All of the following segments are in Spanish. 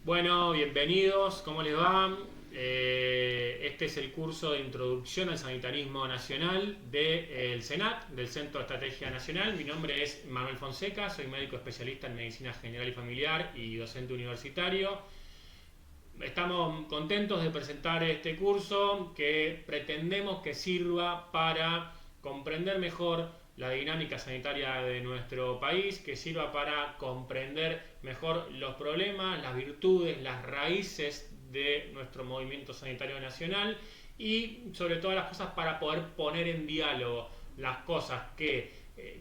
Bueno, bienvenidos, ¿cómo les va? Este es el curso de Introducción al Sanitarismo Nacional del CENAT, del Centro de Estrategia Nacional. Mi nombre es Manuel Fonseca, soy médico especialista en Medicina General y Familiar y docente universitario. Estamos contentos de presentar este curso que pretendemos que sirva para comprender mejor la dinámica sanitaria de nuestro país, que sirva para comprender mejor los problemas, las virtudes, las raíces de nuestro movimiento sanitario nacional y sobre todas las cosas para poder poner en diálogo las cosas que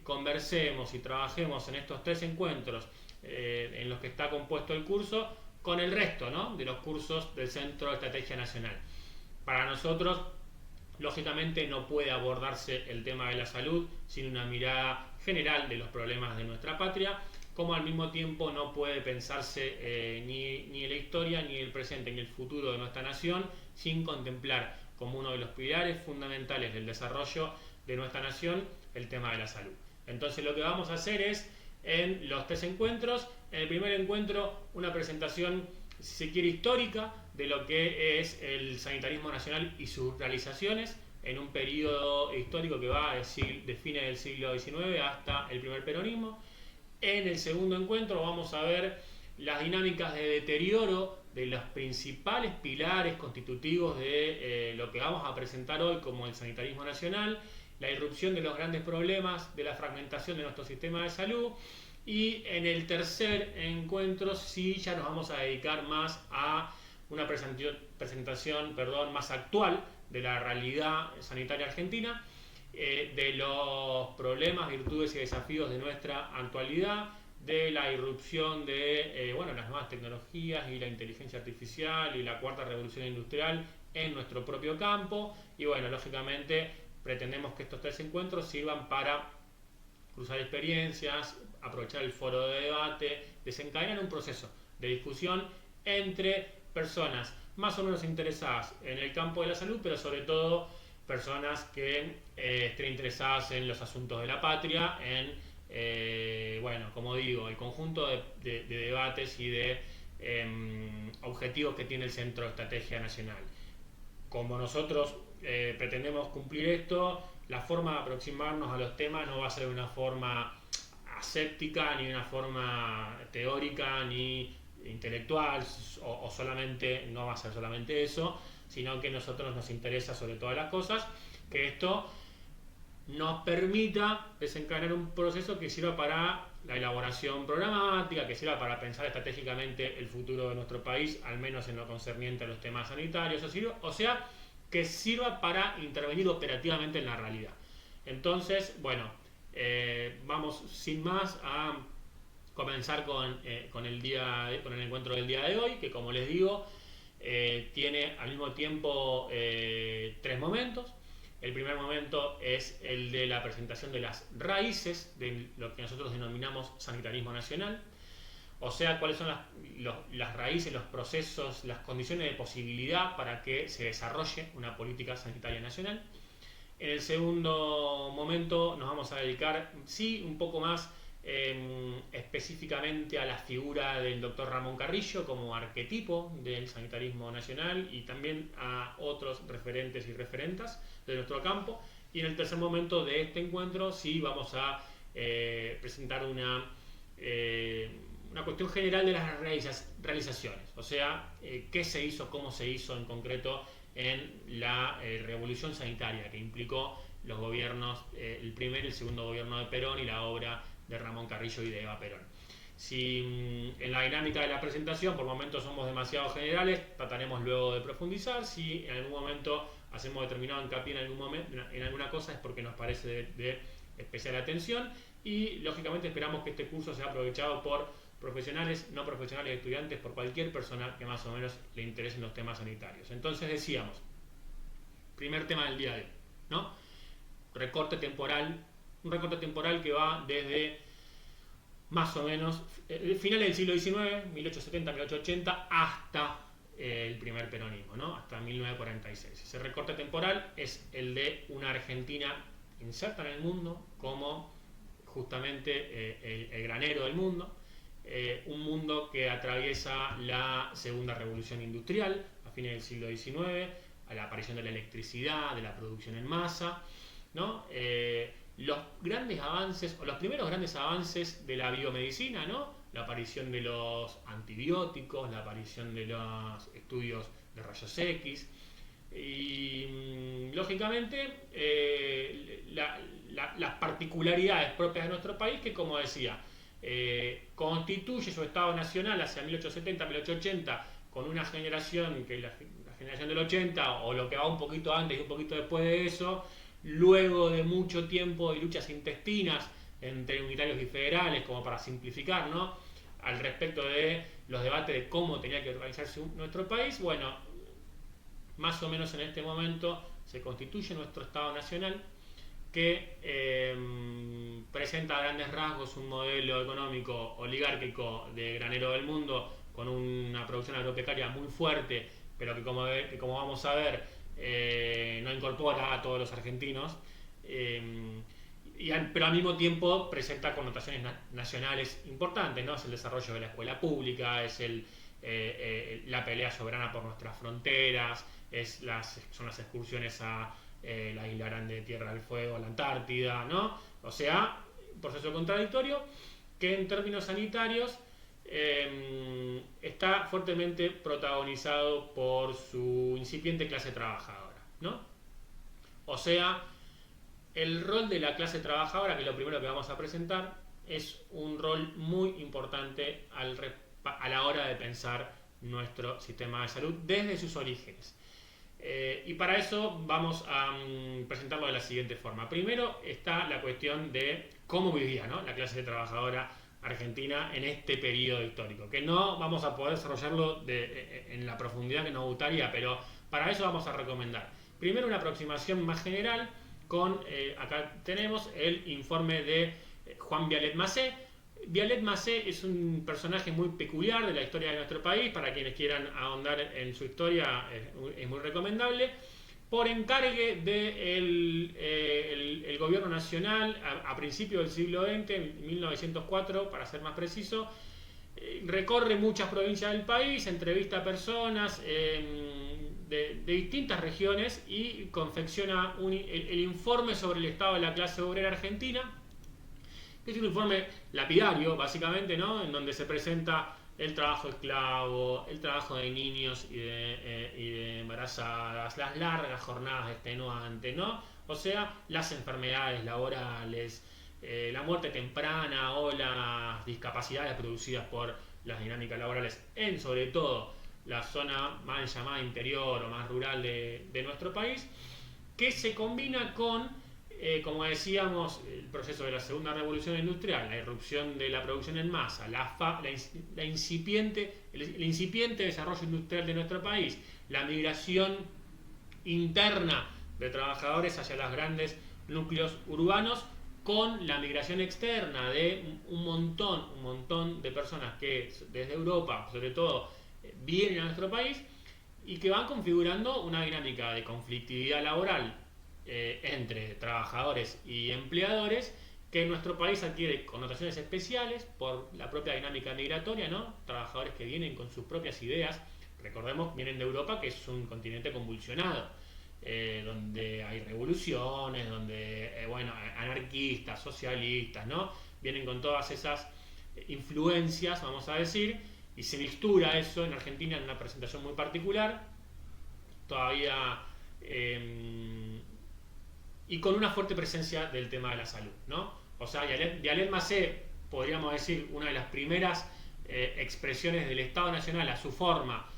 conversemos y trabajemos en estos tres encuentros en los que está compuesto el curso con el resto, ¿no?, de los cursos del Centro de Estrategia Nacional. Para nosotros, lógicamente, no puede abordarse el tema de la salud sin una mirada general de los problemas de nuestra patria, como al mismo tiempo no puede pensarse ni en la historia, ni en el presente, ni el futuro de nuestra nación sin contemplar como uno de los pilares fundamentales del desarrollo de nuestra nación el tema de la salud. Entonces lo que vamos a hacer es, en los tres encuentros, en el primer encuentro, una presentación, si se quiere, histórica de lo que es el sanitarismo nacional y sus realizaciones en un periodo histórico que va de fines del siglo XIX hasta el primer peronismo. En el segundo encuentro vamos a ver las dinámicas de deterioro de los principales pilares constitutivos de lo que vamos a presentar hoy como el sanitarismo nacional, la irrupción de los grandes problemas de la fragmentación de nuestro sistema de salud. Y en el tercer encuentro sí ya nos vamos a dedicar más a una presentación más actual de la realidad sanitaria argentina, de los problemas, virtudes y desafíos de nuestra actualidad, de la irrupción de las nuevas tecnologías y la inteligencia artificial y la cuarta revolución industrial en nuestro propio campo. Y bueno, lógicamente pretendemos que estos tres encuentros sirvan para cruzar experiencias, aprovechar el foro de debate, desencadenar un proceso de discusión entre personas más o menos interesadas en el campo de la salud, pero sobre todo personas que estén interesadas en los asuntos de la patria, en, como digo, el conjunto de debates y de objetivos que tiene el Centro de Estrategia Nacional. Como nosotros pretendemos cumplir esto, la forma de aproximarnos a los temas no va a ser una forma aséptica, ni una forma teórica, ni intelectual, o solamente, no va a ser solamente eso, sino que a nosotros nos interesa sobre todas las cosas que esto nos permita desencadenar un proceso que sirva para la elaboración programática, que sirva para pensar estratégicamente el futuro de nuestro país, al menos en lo concerniente a los temas sanitarios, o sea, que sirva para intervenir operativamente en la realidad. Entonces, vamos sin más a comenzar con el encuentro del día de hoy, que, como les digo, tiene al mismo tiempo tres momentos. El primer momento es el de la presentación de las raíces de lo que nosotros denominamos sanitarismo nacional, o sea, cuáles son las raíces, los procesos, las condiciones de posibilidad para que se desarrolle una política sanitaria nacional. En el segundo momento nos vamos a dedicar, sí, un poco más específicamente a la figura del doctor Ramón Carrillo como arquetipo del sanitarismo nacional y también a otros referentes y referentas de nuestro campo. Y en el tercer momento de este encuentro sí vamos a presentar una cuestión general de las realizaciones, o sea, qué se hizo, cómo se hizo en concreto en la revolución sanitaria que implicó los gobiernos, el primer y el segundo gobierno de Perón y la obra de Ramón Carrillo y de Eva Perón. Si en la dinámica de la presentación por momentos somos demasiado generales, trataremos luego de profundizar. Si en algún momento hacemos determinado hincapié en alguna cosa, es porque nos parece de especial atención, y lógicamente esperamos que este curso sea aprovechado por profesionales, no profesionales, estudiantes, por cualquier persona que más o menos le interesen los temas sanitarios. Entonces decíamos, primer tema del día de hoy, ¿no? Recorte temporal, un recorte temporal que va desde más o menos finales del siglo XIX, 1870-1880, hasta el primer peronismo, ¿no? Hasta 1946. Ese recorte temporal es el de una Argentina inserta en el mundo como justamente el granero del mundo, un mundo que atraviesa la segunda revolución industrial a fines del siglo XIX, a la aparición de la electricidad, de la producción en masa, ¿no? Los grandes avances, o los primeros grandes avances de la biomedicina, ¿no? La aparición de los antibióticos, la aparición de los estudios de rayos X, y lógicamente las particularidades propias de nuestro país, que como decía, constituye su Estado Nacional hacia 1870-1880 con una generación que la generación del 80, o lo que va un poquito antes y un poquito después de eso, luego de mucho tiempo de luchas intestinas entre unitarios y federales, como para simplificar, ¿no?, al respecto de los debates de cómo tenía que organizarse nuestro país. Bueno, más o menos en este momento se constituye nuestro Estado Nacional, que presenta a grandes rasgos un modelo económico oligárquico de granero del mundo, con una producción agropecuaria muy fuerte, pero que como vamos a ver, no incorpora a todos los argentinos, pero al mismo tiempo presenta connotaciones nacionales importantes, ¿no? Es el desarrollo de la escuela pública, es la pelea soberana por nuestras fronteras, son las excursiones a la Isla Grande, Tierra del Fuego, a la Antártida, ¿no? O sea, un proceso contradictorio que en términos sanitarios está fuertemente protagonizado por su incipiente clase trabajadora, ¿no? O sea, el rol de la clase trabajadora, que es lo primero que vamos a presentar, es un rol muy importante a la hora de pensar nuestro sistema de salud desde sus orígenes. Y para eso vamos a presentarlo de la siguiente forma. Primero está la cuestión de cómo vivía, ¿no?, la clase trabajadora argentina en este periodo histórico, que no vamos a poder desarrollarlo en la profundidad que nos gustaría, pero para eso vamos a recomendar primero una aproximación más general con, acá tenemos el informe de Juan Vialet-Macé. Vialet-Macé es un personaje muy peculiar de la historia de nuestro país. Para quienes quieran ahondar en su historia, es muy recomendable. Por encargue del gobierno nacional a principios del siglo XX, en 1904 para ser más preciso, recorre muchas provincias del país, entrevista a personas de distintas regiones y confecciona el informe sobre el estado de la clase obrera argentina, que es un informe lapidario, básicamente, ¿no?, en donde se presenta el trabajo esclavo, el trabajo de niños y de embarazadas, las largas jornadas extenuantes, ¿no? O sea, las enfermedades laborales, la muerte temprana o las discapacidades producidas por las dinámicas laborales en, sobre todo, la zona más llamada interior o más rural de nuestro país, que se combina con, como decíamos, el proceso de la segunda revolución industrial, la irrupción de la producción en masa, el incipiente desarrollo industrial de nuestro país, la migración interna de trabajadores hacia los grandes núcleos urbanos, con la migración externa de un montón de personas que desde Europa, sobre todo, vienen a nuestro país y que van configurando una dinámica de conflictividad laboral entre trabajadores y empleadores, que en nuestro país adquiere connotaciones especiales por la propia dinámica migratoria, ¿no? Trabajadores que vienen con sus propias ideas, recordemos, vienen de Europa, que es un continente convulsionado, donde hay revoluciones, donde, anarquistas, socialistas, ¿no? Vienen con todas esas influencias, vamos a decir, y se mixtura eso en Argentina en una presentación muy particular, todavía, y con una fuerte presencia del tema de la salud, ¿no? O sea, Vialet-Macé, podríamos decir, una de las primeras expresiones del Estado Nacional a su forma,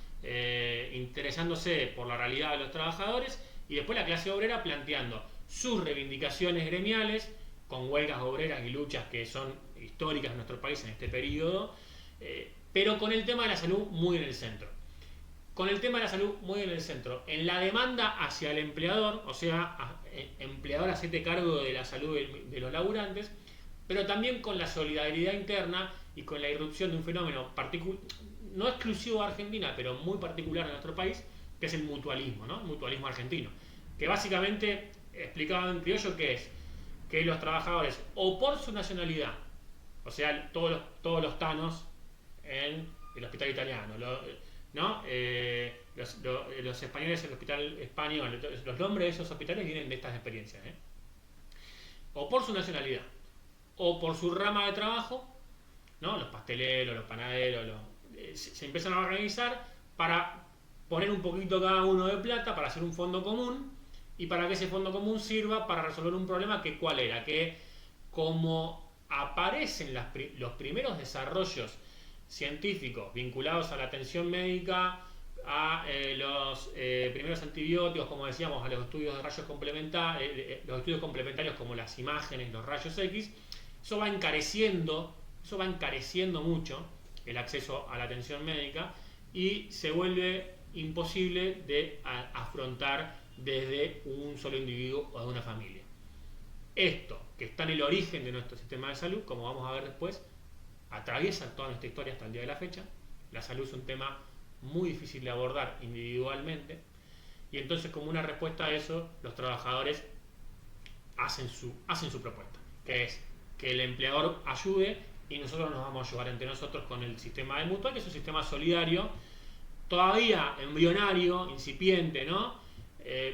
interesándose por la realidad de los trabajadores, y después la clase obrera planteando sus reivindicaciones gremiales, con huelgas obreras y luchas que son históricas en nuestro país en este periodo, pero con el tema de la salud muy en el centro. En la demanda hacia el empleador, o sea, empleador, hacete cargo de la salud de los laburantes, pero también con la solidaridad interna y con la irrupción de un fenómeno no exclusivo de Argentina, pero muy particular de nuestro país, que es el mutualismo, ¿no? El mutualismo argentino, que básicamente, explicado en criollo, que es que los trabajadores, o por su nacionalidad, o sea, todos los tanos en el hospital italiano, ¿no? Los españoles en el hospital español. Los nombres de esos hospitales vienen de estas experiencias, ¿eh? O por su nacionalidad, o por su rama de trabajo, ¿no? Los pasteleros, los panaderos, se empiezan a organizar para poner un poquito cada uno de plata para hacer un fondo común, y para que ese fondo común sirva para resolver un problema que ¿cuál era? Que como aparecen los primeros desarrollos científicos vinculados a la atención médica, a los primeros antibióticos, como decíamos, a los estudios de rayos complementarios, los estudios complementarios como las imágenes, los rayos X, eso va encareciendo mucho el acceso a la atención médica y se vuelve imposible de afrontar desde un solo individuo o de una familia. Esto, que está en el origen de nuestro sistema de salud, como vamos a ver después, atraviesa toda nuestra historia hasta el día de la fecha. La salud es un tema muy difícil de abordar individualmente, y entonces, como una respuesta a eso, los trabajadores hacen su propuesta, que es que el empleador ayude y nosotros nos vamos a ayudar entre nosotros con el sistema de mutual, que es un sistema solidario, todavía embrionario, incipiente, ¿no?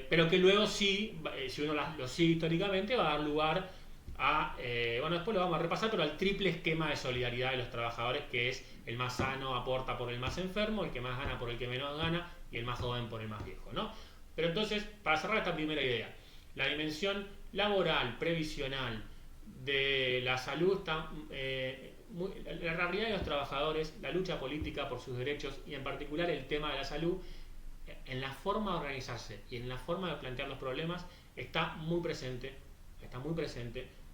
Pero que luego sí, si uno lo sigue históricamente, va a dar lugar a, bueno, después lo vamos a repasar, pero al triple esquema de solidaridad de los trabajadores, que es el más sano aporta por el más enfermo, el que más gana por el que menos gana, y el más joven por el más viejo, ¿no? Pero entonces, para cerrar esta primera idea, la dimensión laboral, previsional de la salud está... la realidad de los trabajadores, la lucha política por sus derechos y en particular el tema de la salud, en la forma de organizarse y en la forma de plantear los problemas, está muy presente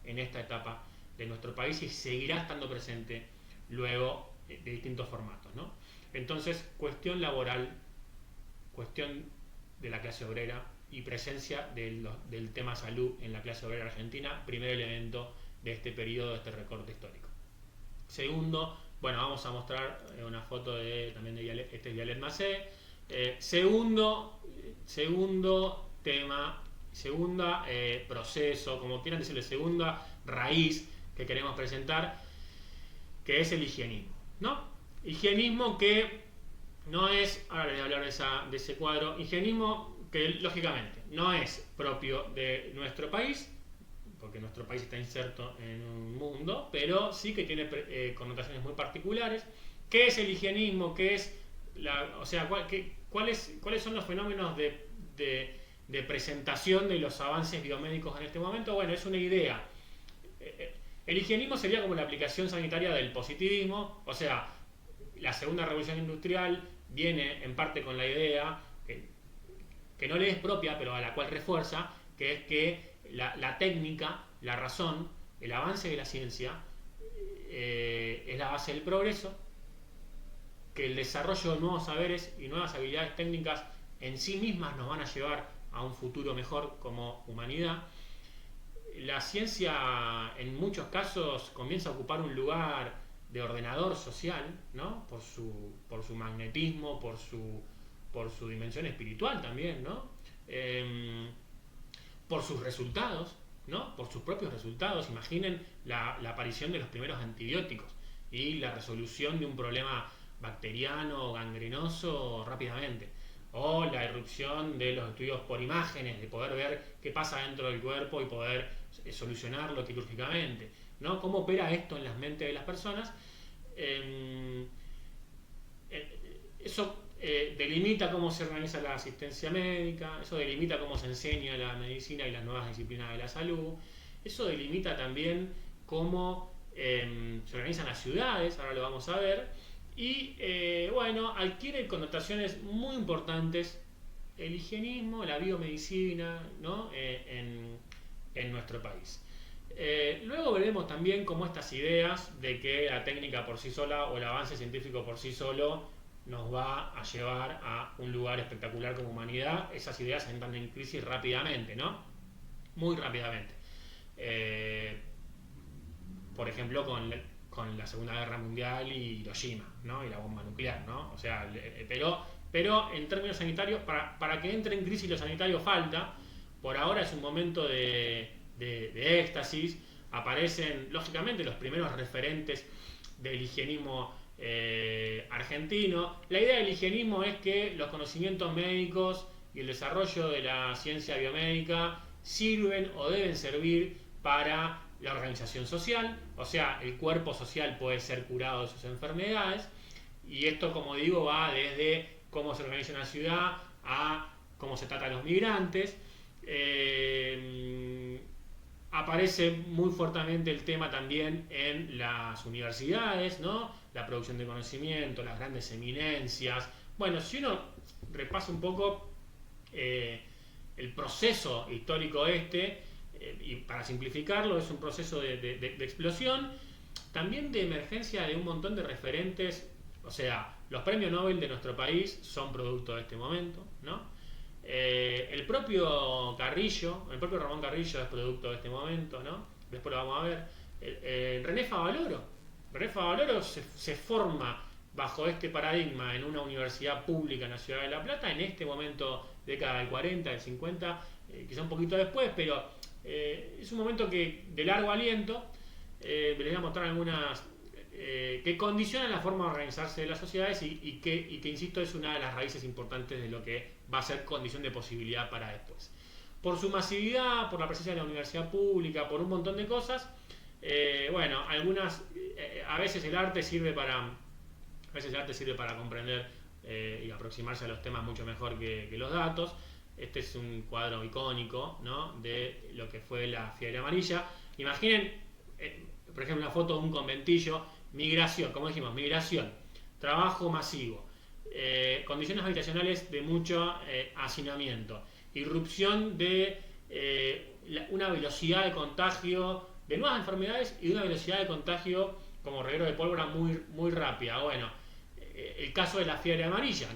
en esta etapa de nuestro país y seguirá estando presente luego de distintos formatos, ¿no? Entonces, cuestión laboral, cuestión de la clase obrera y presencia del tema salud en la clase obrera argentina, primer elemento de este periodo, de este recorte histórico. Segundo, bueno, vamos a mostrar una foto también de Vialet, este es Vialet Macé. Segundo tema, segunda proceso, como quieran decirle, segunda raíz que queremos presentar, que es el higienismo, ¿no? Higienismo que no es, ahora les voy a hablar de ese cuadro, higienismo que lógicamente no es propio de nuestro país, porque nuestro país está inserto en un mundo, pero sí que tiene connotaciones muy particulares. ¿Qué es el higienismo? ¿Qué es ¿cuáles son los fenómenos de presentación de los avances biomédicos en este momento? Bueno, es una idea. El higienismo sería como la aplicación sanitaria del positivismo, o sea, la segunda revolución industrial viene en parte con la idea, que no le es propia, pero a la cual refuerza, que es que la técnica, la razón, el avance de la ciencia es la base del progreso, que el desarrollo de nuevos saberes y nuevas habilidades técnicas en sí mismas nos van a llevar a un futuro mejor como humanidad. La ciencia en muchos casos comienza a ocupar un lugar de ordenador social, ¿no? Por su magnetismo, por su dimensión espiritual también, ¿no? Por sus resultados, ¿no? Por sus propios resultados. Imaginen la aparición de los primeros antibióticos y la resolución de un problema bacteriano o gangrenoso rápidamente, o la irrupción de los estudios por imágenes, de poder ver qué pasa dentro del cuerpo y poder solucionarlo quirúrgicamente, ¿no? ¿Cómo opera esto en las mentes de las personas? Eso delimita cómo se organiza la asistencia médica, eso delimita cómo se enseña la medicina y las nuevas disciplinas de la salud, eso delimita también cómo se organizan las ciudades, ahora lo vamos a ver. Y bueno, adquiere connotaciones muy importantes el higienismo, la biomedicina, ¿no? en nuestro país. Luego veremos también cómo estas ideas de que la técnica por sí sola o el avance científico por sí solo nos va a llevar a un lugar espectacular como humanidad, esas ideas entran en crisis rápidamente, ¿no? Muy rápidamente. Por ejemplo, con la Segunda Guerra Mundial y Hiroshima, ¿no? Y la bomba nuclear, ¿no? O sea, pero en términos sanitarios, para que entre en crisis lo sanitario falta. Por ahora es un momento de éxtasis. Aparecen, lógicamente, los primeros referentes del higienismo argentino. La idea del higienismo es que los conocimientos médicos y el desarrollo de la ciencia biomédica sirven o deben servir para la organización social, o sea, el cuerpo social puede ser curado de sus enfermedades, y esto, como digo, va desde cómo se organiza una ciudad a cómo se trata a los migrantes. Aparece muy fuertemente el tema también en las universidades, ¿no? La producción de conocimiento, las grandes eminencias. Bueno, si uno repasa un poco el proceso histórico y para simplificarlo, es un proceso de explosión, también de emergencia de un montón de referentes. O sea, los premios Nobel de nuestro país son producto de este momento, ¿no? El propio Ramón Carrillo es producto de este momento, ¿no? Después lo vamos a ver. René Favaloro se forma bajo este paradigma en una universidad pública en la ciudad de La Plata, en este momento, década del 40, del 50, quizá un poquito después, pero es un momento de largo aliento. Les voy a mostrar algunas que condicionan la forma de organizarse de las sociedades y que, insisto, es una de las raíces importantes de lo que va a ser condición de posibilidad para después. Por su masividad, por la presencia de la universidad pública, por un montón de cosas, bueno, a veces el arte sirve para comprender y aproximarse a los temas mucho mejor que los datos. Este es un cuadro icónico, ¿no?, de lo que fue la Fiebre Amarilla. Imaginen, por ejemplo, una foto de un conventillo. Migración, como dijimos, trabajo masivo, condiciones habitacionales de mucho hacinamiento, irrupción de una velocidad de contagio de nuevas enfermedades y de una velocidad de contagio como reguero de pólvora muy rápida. Bueno, el caso de la fiebre amarilla,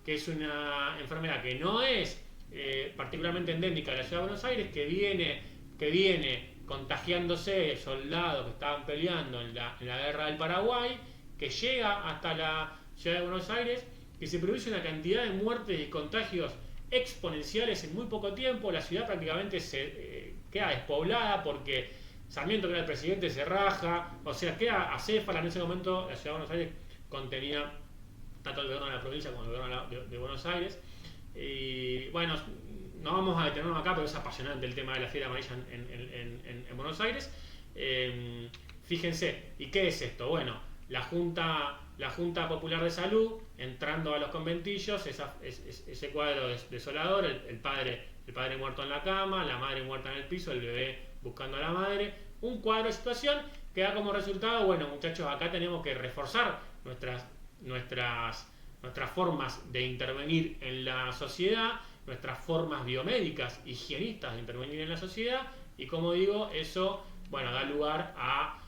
que es una enfermedad que no es particularmente endémica de la ciudad de Buenos Aires, que viene contagiándose soldados que estaban peleando en la guerra del Paraguay, que llega hasta la ciudad de Buenos Aires, que se produce una cantidad de muertes y contagios exponenciales en muy poco tiempo. La ciudad prácticamente se queda despoblada porque Sarmiento, que era el presidente, se raja, o sea, queda acéfala. En ese momento la ciudad de Buenos Aires contenía tanto el gobierno de la provincia como el gobierno de Buenos Aires. Y bueno, no vamos a detenernos acá, pero es apasionante el tema de la fiebre amarilla en Buenos Aires. Fíjense, ¿y qué es esto? Bueno, la Junta Popular de Salud entrando a los conventillos, ese cuadro desolador, el padre muerto en la cama, la madre muerta en el piso, el bebé buscando a la madre. Un cuadro de situación que da como resultado, bueno, muchachos, acá tenemos que reforzar nuestras formas de intervenir en la sociedad, nuestras formas biomédicas, higienistas de intervenir en la sociedad, y como digo, eso, bueno, da lugar a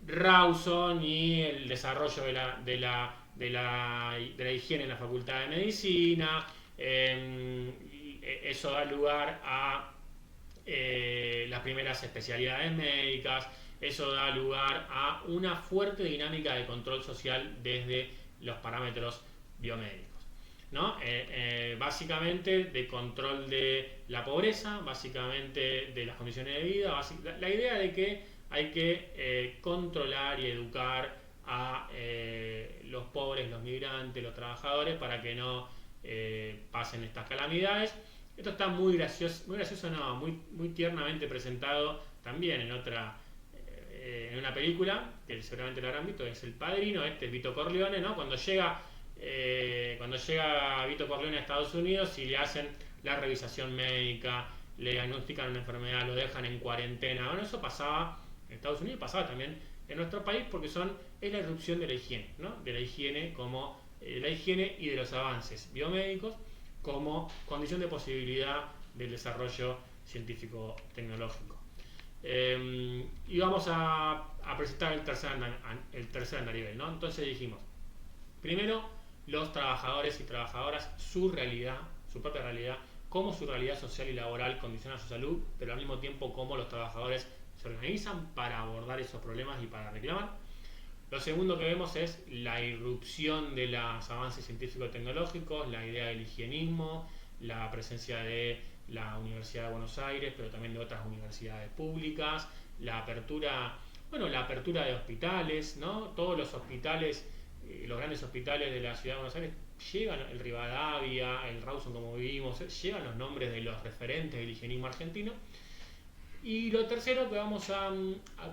Rawson y el desarrollo de la higiene en la Facultad de Medicina. Eso da lugar a las primeras especialidades médicas. Eso da lugar a una fuerte dinámica de control social desde los parámetros biomédicos, ¿no? Básicamente de control de la pobreza, básicamente de las condiciones de vida, la idea de que hay que controlar y educar a los pobres, los migrantes, los trabajadores, para que no pasen estas calamidades. Esto está muy gracioso, no, muy tiernamente presentado también en una película que seguramente lo habrán visto, es El Padrino. Este es Vito Corleone, ¿no? Cuando llega Vito Corleone a Estados Unidos y le hacen la revisación médica, le diagnostican una enfermedad, lo dejan en cuarentena. Bueno, eso pasaba en Estados Unidos, pasaba también en nuestro país, porque es la irrupción de la higiene, ¿no? De la higiene y de los avances biomédicos como condición de posibilidad del desarrollo científico-tecnológico. Y vamos a presentar el tercer andarivel, ¿no? Entonces dijimos, primero, los trabajadores y trabajadoras, su propia realidad, cómo su realidad social y laboral condiciona su salud, pero al mismo tiempo cómo los trabajadores se organizan para abordar esos problemas y para reclamar. Lo segundo que vemos es la irrupción de los avances científico-tecnológicos, la idea del higienismo, la presencia de la Universidad de Buenos Aires, pero también de otras universidades públicas, la apertura Bueno, la apertura de hospitales, ¿no? Todos los hospitales, los grandes hospitales de la ciudad de Buenos Aires llevan el Rivadavia, el Rawson, como vimos, llevan los nombres de los referentes del higienismo argentino. Y lo tercero que vamos a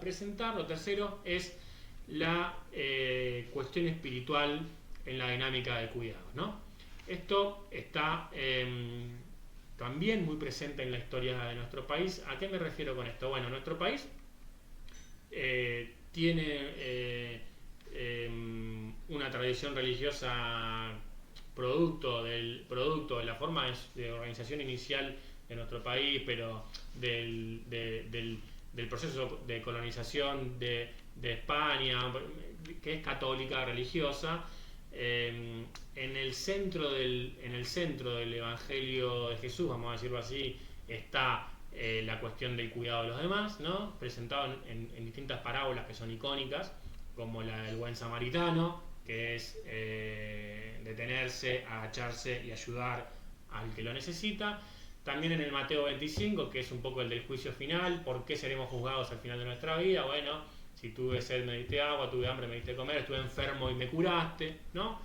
presentar, lo tercero es la cuestión espiritual en la dinámica de cuidados, ¿no? Esto está también muy presente en la historia de nuestro país. ¿A qué me refiero con esto? Bueno, nuestro país tiene una tradición religiosa producto de la forma de organización inicial de nuestro país, pero del proceso de colonización de España, que es católica, religiosa. En el centro del Evangelio de Jesús, vamos a decirlo así, está la cuestión del cuidado de los demás, ¿no? Presentado en distintas parábolas que son icónicas, como la del buen samaritano, que es detenerse, agacharse y ayudar al que lo necesita. También en el Mateo 25, que es un poco el del juicio final, ¿por qué seremos juzgados al final de nuestra vida? Bueno, si tuve sed me diste agua, tuve hambre me diste comer, estuve enfermo y me curaste, ¿no?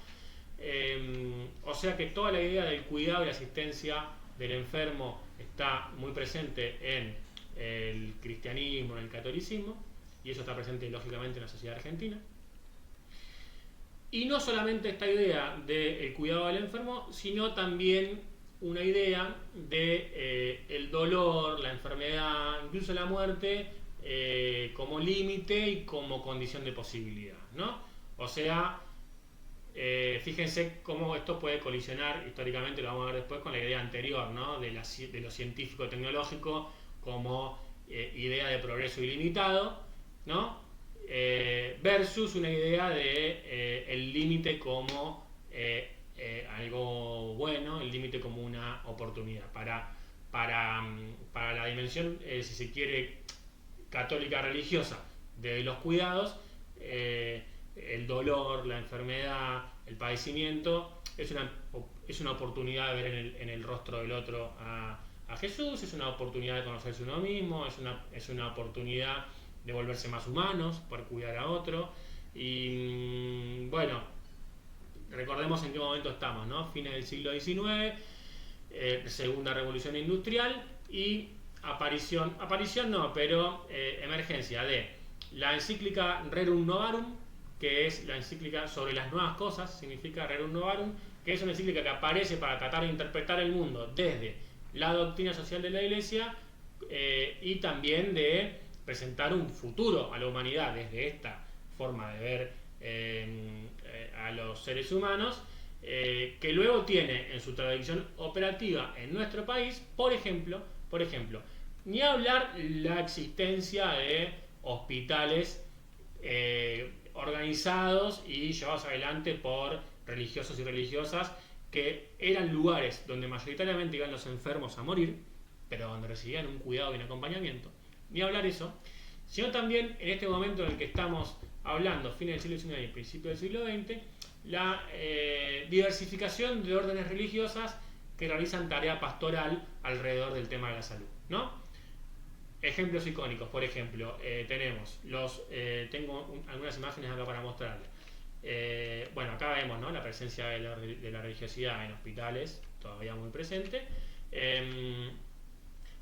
O sea que toda la idea del cuidado y la asistencia del enfermo está muy presente en el cristianismo, en el catolicismo, y eso está presente lógicamente en la sociedad argentina. Y no solamente esta idea del cuidado del enfermo, sino también una idea de el dolor, la enfermedad, incluso la muerte, como límite y como condición de posibilidad, ¿no? O sea, fíjense cómo esto puede colisionar, históricamente lo vamos a ver después, con la idea anterior, ¿no? de lo científico-tecnológico como idea de progreso ilimitado, ¿no? Versus una idea de el límite como algo bueno, el límite como una oportunidad. Para la dimensión, si se quiere, católica religiosa de los cuidados, el dolor, la enfermedad, el padecimiento es una oportunidad de ver en el rostro del otro a Jesús, es una oportunidad de conocerse uno mismo, es una oportunidad de volverse más humanos, por cuidar a otro. Y bueno, recordemos en qué momento estamos, ¿no? Fines del siglo XIX, segunda revolución industrial y emergencia de la encíclica Rerum Novarum, que es la encíclica sobre las nuevas cosas, significa Rerum Novarum, que es una encíclica que aparece para tratar de interpretar el mundo desde la doctrina social de la Iglesia y también de presentar un futuro a la humanidad desde esta forma de ver a los seres humanos, que luego tiene en su tradición operativa en nuestro país, por ejemplo, ni hablar la existencia de hospitales organizados y llevados adelante por religiosos y religiosas, que eran lugares donde mayoritariamente iban los enfermos a morir, pero donde recibían un cuidado y un acompañamiento. Ni hablar eso, sino también en este momento en el que estamos hablando, fines del siglo XIX y principios del siglo XX, la diversificación de órdenes religiosas que realizan tarea pastoral alrededor del tema de la salud, ¿no? Ejemplos icónicos, por ejemplo, tenemos tengo algunas imágenes acá para mostrarles. Bueno, acá vemos, ¿no?, la presencia de la religiosidad en hospitales, todavía muy presente.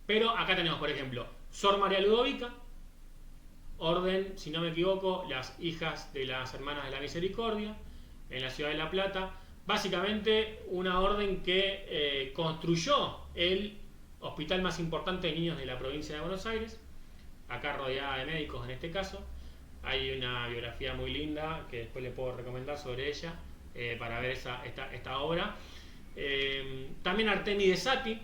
Pero acá tenemos, por ejemplo, Sor María Ludovica, orden, si no me equivoco, las hijas de las Hermanas de la Misericordia, en la ciudad de La Plata. Básicamente una orden que construyó el hospital más importante de niños de la provincia de Buenos Aires, acá rodeada de médicos en este caso. Hay una biografía muy linda que después le puedo recomendar sobre ella para ver esta obra. También Artemide Sati,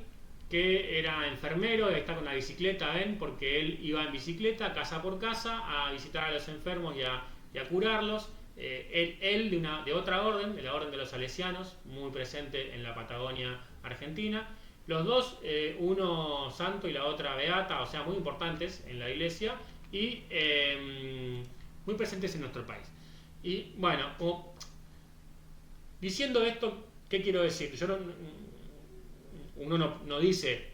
que era enfermero, está con la bicicleta, ¿ven? Porque él iba en bicicleta casa por casa a visitar a los enfermos y a curarlos. Él de otra orden, de la orden de los salesianos, muy presente en la Patagonia Argentina. Los dos, uno santo y la otra beata, o sea, muy importantes en la iglesia y muy presentes en nuestro país. Y bueno, diciendo esto, ¿qué quiero decir? Uno no dice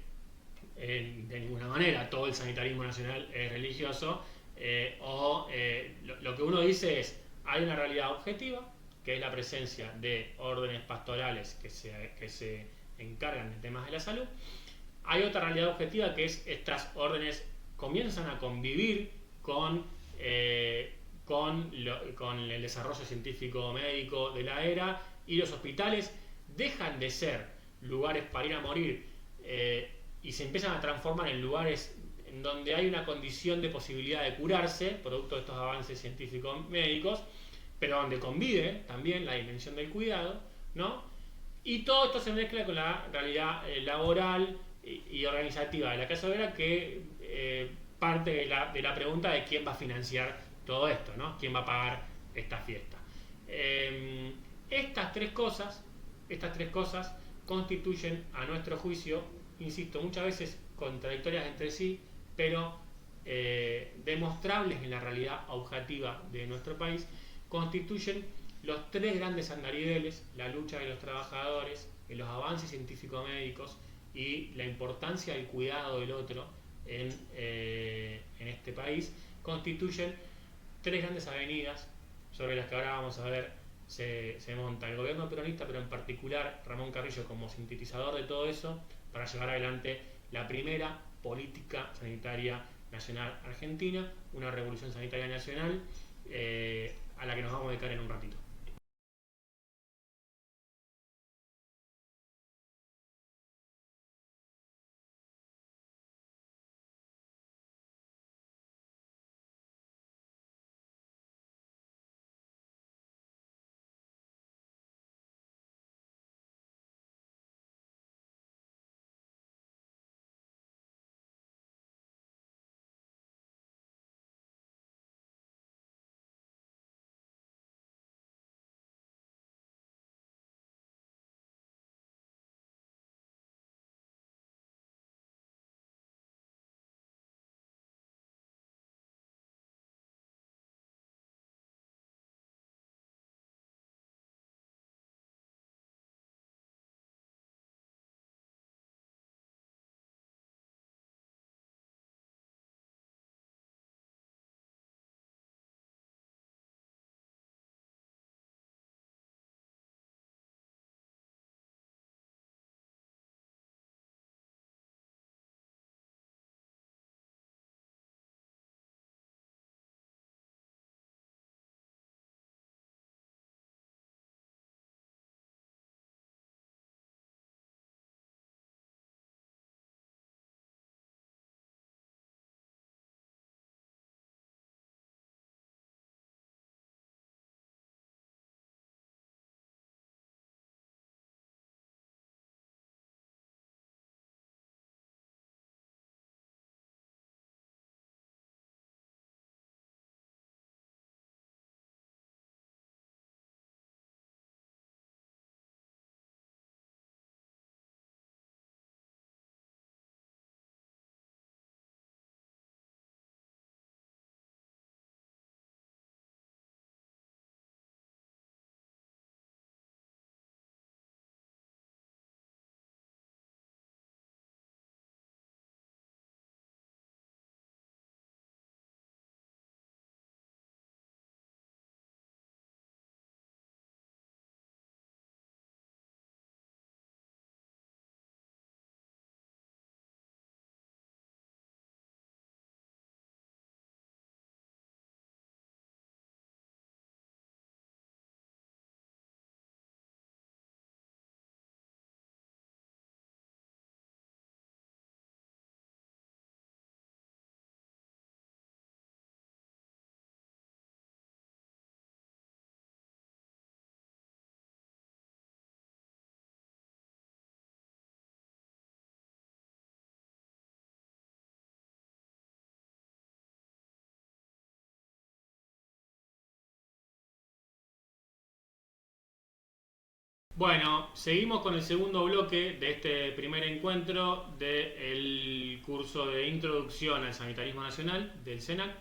de ninguna manera todo el sanitarismo nacional es religioso, Lo que uno dice es, hay una realidad objetiva, que es la presencia de órdenes pastorales que se encargan de temas de la salud. Hay otra realidad objetiva, que es estas órdenes comienzan a convivir con el desarrollo científico médico de la era, y los hospitales dejan de ser lugares para ir a morir y se empiezan a transformar en lugares en donde hay una condición de posibilidad de curarse, producto de estos avances científicos médicos, pero donde convive también la dimensión del cuidado, ¿no? Y todo esto se mezcla con la realidad laboral y organizativa de la clase obrera, que parte de la pregunta de quién va a financiar todo esto, ¿no? ¿Quién va a pagar esta fiesta? Estas tres cosas constituyen, a nuestro juicio, insisto, muchas veces contradictorias entre sí, pero demostrables en la realidad objetiva de nuestro país, constituyen los tres grandes andariveles: la lucha de los trabajadores, los avances científico-médicos y la importancia del cuidado del otro en este país. Constituyen tres grandes avenidas sobre las que ahora vamos a ver se monta el gobierno peronista, pero en particular Ramón Carrillo como sintetizador de todo eso, para llevar adelante la primera política sanitaria nacional argentina, una revolución sanitaria nacional a la que nos vamos a dedicar en un ratito. Bueno, seguimos con el segundo bloque de este primer encuentro del curso de Introducción al Sanitarismo Nacional del SENAC.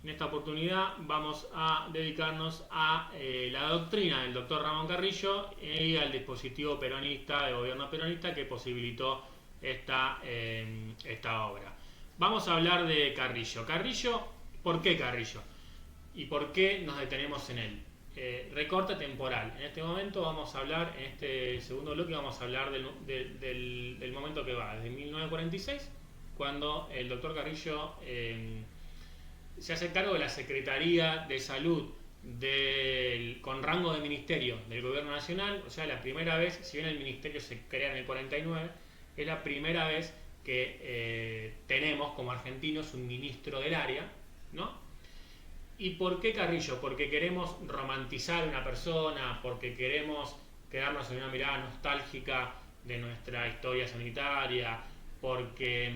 En esta oportunidad vamos a dedicarnos a la doctrina del doctor Ramón Carrillo y al dispositivo peronista, de gobierno peronista, que posibilitó esta obra. Vamos a hablar de Carrillo. Carrillo, ¿Por qué Carrillo? ¿Y por qué nos detenemos en él? Recorte temporal. En este momento vamos a hablar, en este segundo bloque vamos a hablar del momento que va desde 1946, cuando el doctor Carrillo se hace cargo de la Secretaría de Salud con rango de ministerio del Gobierno Nacional. O sea, la primera vez, si bien el ministerio se crea en el 49, es la primera vez que tenemos como argentinos un ministro del área, ¿no? ¿Y por qué Carrillo? Porque queremos romantizar a una persona, porque queremos quedarnos en una mirada nostálgica de nuestra historia sanitaria, porque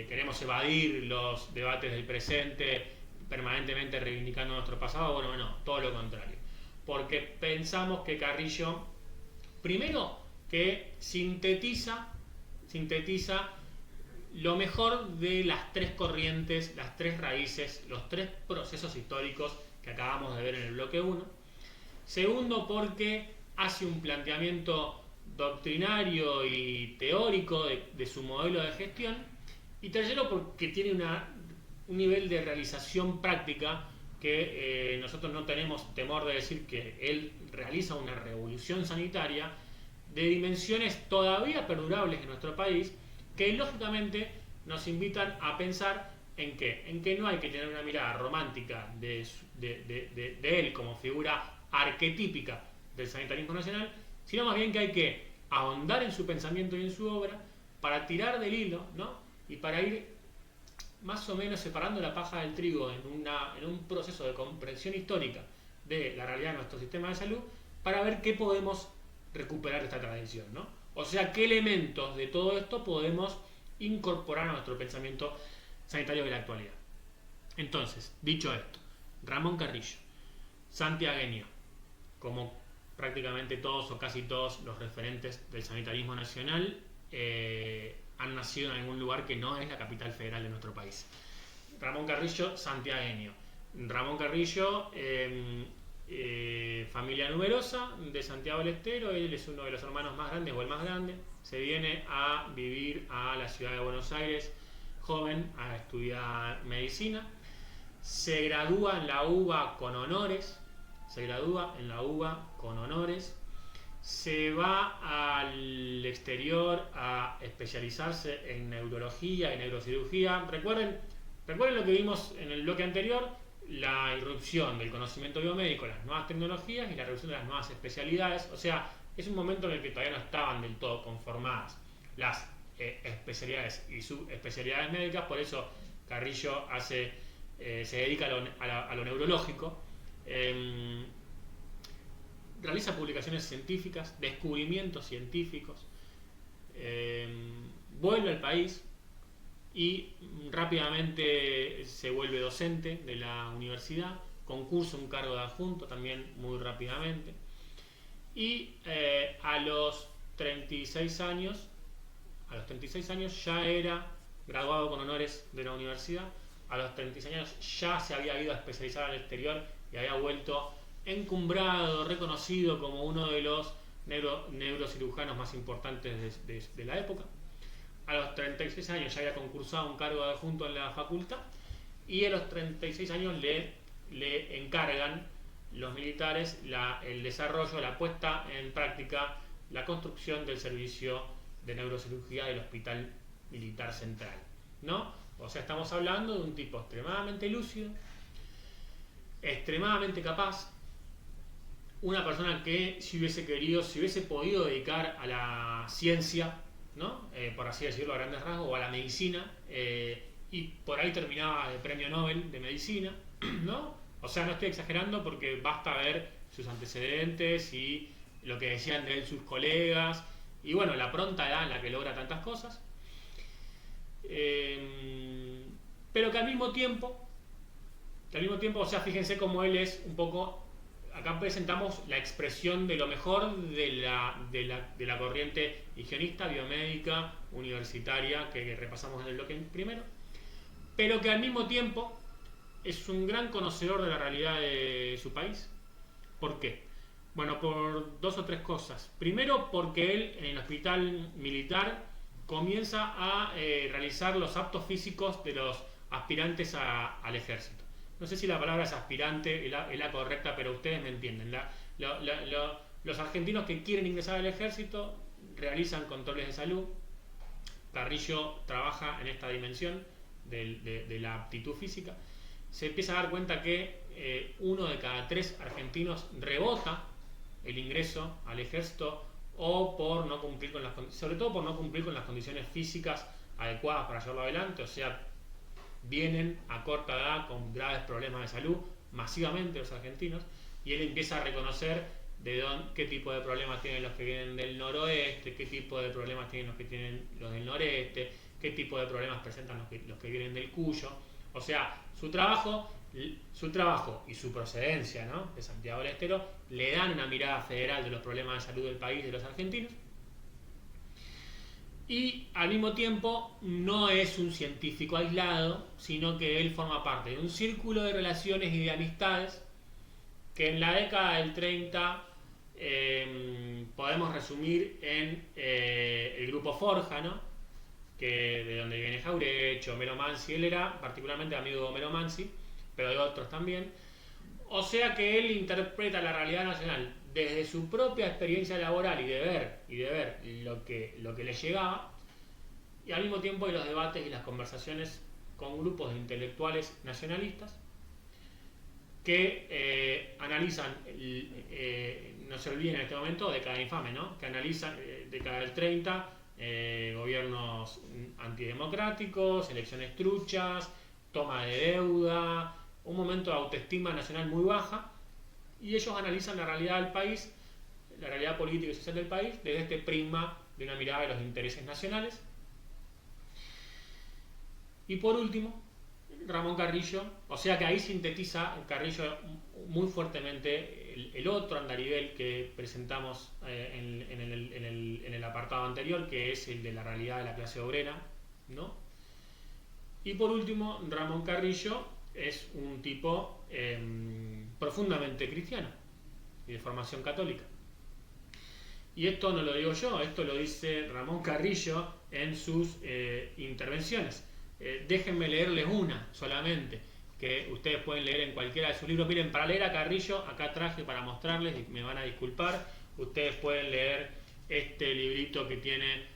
queremos evadir los debates del presente, permanentemente reivindicando nuestro pasado. Bueno, no, todo lo contrario. Porque pensamos que Carrillo, primero, que sintetiza lo mejor de las tres corrientes, las tres raíces, los tres procesos históricos que acabamos de ver en el bloque 1. Segundo, porque hace un planteamiento doctrinario y teórico de su modelo de gestión. Y tercero, porque tiene un nivel de realización práctica que nosotros no tenemos temor de decir que él realiza una revolución sanitaria de dimensiones todavía perdurables en nuestro país, que lógicamente nos invitan a pensar en que no hay que tener una mirada romántica de él como figura arquetípica del sanitarismo nacional, sino más bien que hay que ahondar en su pensamiento y en su obra para tirar del hilo, ¿no? Y para ir más o menos separando la paja del trigo en un proceso de comprensión histórica de la realidad de nuestro sistema de salud, para ver qué podemos recuperar de esta tradición, ¿no? O sea, qué elementos de todo esto podemos incorporar a nuestro pensamiento sanitario de la actualidad. Entonces, dicho esto, Ramón Carrillo, santiagueño, como prácticamente todos o casi todos los referentes del sanitarismo nacional, han nacido en algún lugar que no es la capital federal de nuestro país. Ramón Carrillo, santiagueño. Ramón Carrillo, familia numerosa de Santiago del Estero. Él es uno de los hermanos más grandes o el más grande. Se viene a vivir a la ciudad de Buenos Aires joven a estudiar medicina. Se gradúa en la UBA con honores. Se va al exterior a especializarse en neurología y neurocirugía. Recuerden lo que vimos en el bloque anterior: la irrupción del conocimiento biomédico, las nuevas tecnologías y la irrupción de las nuevas especialidades. O sea, es un momento en el que todavía no estaban del todo conformadas las especialidades y subespecialidades médicas. Por eso Carrillo se dedica a lo neurológico. Realiza publicaciones científicas, descubrimientos científicos, vuelve al país y rápidamente se vuelve docente de la universidad, concursa un cargo de adjunto también muy rápidamente, y a los 36 años ya era graduado con honores de la universidad. A los 36 años ya se había ido a especializar al exterior y había vuelto encumbrado, reconocido como uno de los neurocirujanos más importantes de la época. A los 36 años ya había concursado un cargo de adjunto en la facultad, y a los 36 años le encargan los militares el desarrollo, la puesta en práctica, la construcción del servicio de neurocirugía del Hospital Militar Central, ¿no? O sea, estamos hablando de un tipo extremadamente lúcido, extremadamente capaz, una persona que si hubiese podido dedicar a la ciencia, ¿no? Por así decirlo a grandes rasgos, o a la medicina, y por ahí terminaba de premio Nobel de medicina, ¿no? O sea, no estoy exagerando, porque basta ver sus antecedentes y lo que decían de él sus colegas, y bueno, la pronta edad en la que logra tantas cosas. Pero que al mismo tiempo, o sea, fíjense cómo él es un poco. Acá presentamos la expresión de lo mejor de la corriente higienista, biomédica, universitaria, que repasamos en el bloque primero, pero que al mismo tiempo es un gran conocedor de la realidad de su país. ¿Por qué? Bueno, por dos o tres cosas. Primero, porque él en el hospital militar comienza a realizar los aptos físicos de los aspirantes al ejército. No sé si la palabra es aspirante, es la correcta, pero ustedes me entienden. Los argentinos que quieren ingresar al ejército realizan controles de salud. Carrillo trabaja en esta dimensión de la aptitud física. Se empieza a dar cuenta que 1 de cada 3 argentinos rebota el ingreso al ejército, o por no cumplir con sobre todo por no cumplir con las condiciones físicas adecuadas para llevarlo adelante. O sea, vienen a corta edad con graves problemas de salud masivamente los argentinos, y él empieza a reconocer qué tipo de problemas tienen los que vienen del noroeste, qué tipo de problemas tienen los que tienen los del noreste, qué tipo de problemas presentan los que vienen del Cuyo. O sea, su trabajo y su procedencia, ¿no?, de Santiago del Estero, le dan una mirada federal de los problemas de salud del país, de los argentinos. Y al mismo tiempo no es un científico aislado, sino que él forma parte de un círculo de relaciones y de amistades que en la década del 30 podemos resumir en el grupo Forja, ¿no?, que de donde viene Jauretche, Homero Mansi. Él era particularmente amigo de Homero Mansi, pero de otros también. O sea que él interpreta la realidad nacional desde su propia experiencia laboral y de ver lo que le llegaba, y al mismo tiempo hay los debates y las conversaciones con grupos de intelectuales nacionalistas que analizan, no se olviden en este momento, década infame, ¿no?, que analizan década del 30, gobiernos antidemocráticos, elecciones truchas, toma de deuda, un momento de autoestima nacional muy baja, y ellos analizan la realidad del país, la realidad política y social del país, desde este prisma de una mirada de los intereses nacionales. Y por último, Ramón Carrillo, o sea que ahí sintetiza Carrillo muy fuertemente el otro andarivel que presentamos en el apartado anterior, que es el de la realidad de la clase obrera, ¿no? Y por último, Ramón Carrillo es un tipo profundamente cristiano y de formación católica. Y esto no lo digo yo, esto lo dice Ramón Carrillo en sus intervenciones. Déjenme leerles una solamente, que ustedes pueden leer en cualquiera de sus libros. Miren, para leer a Carrillo, acá traje para mostrarles, y me van a disculpar, ustedes pueden leer este librito que tiene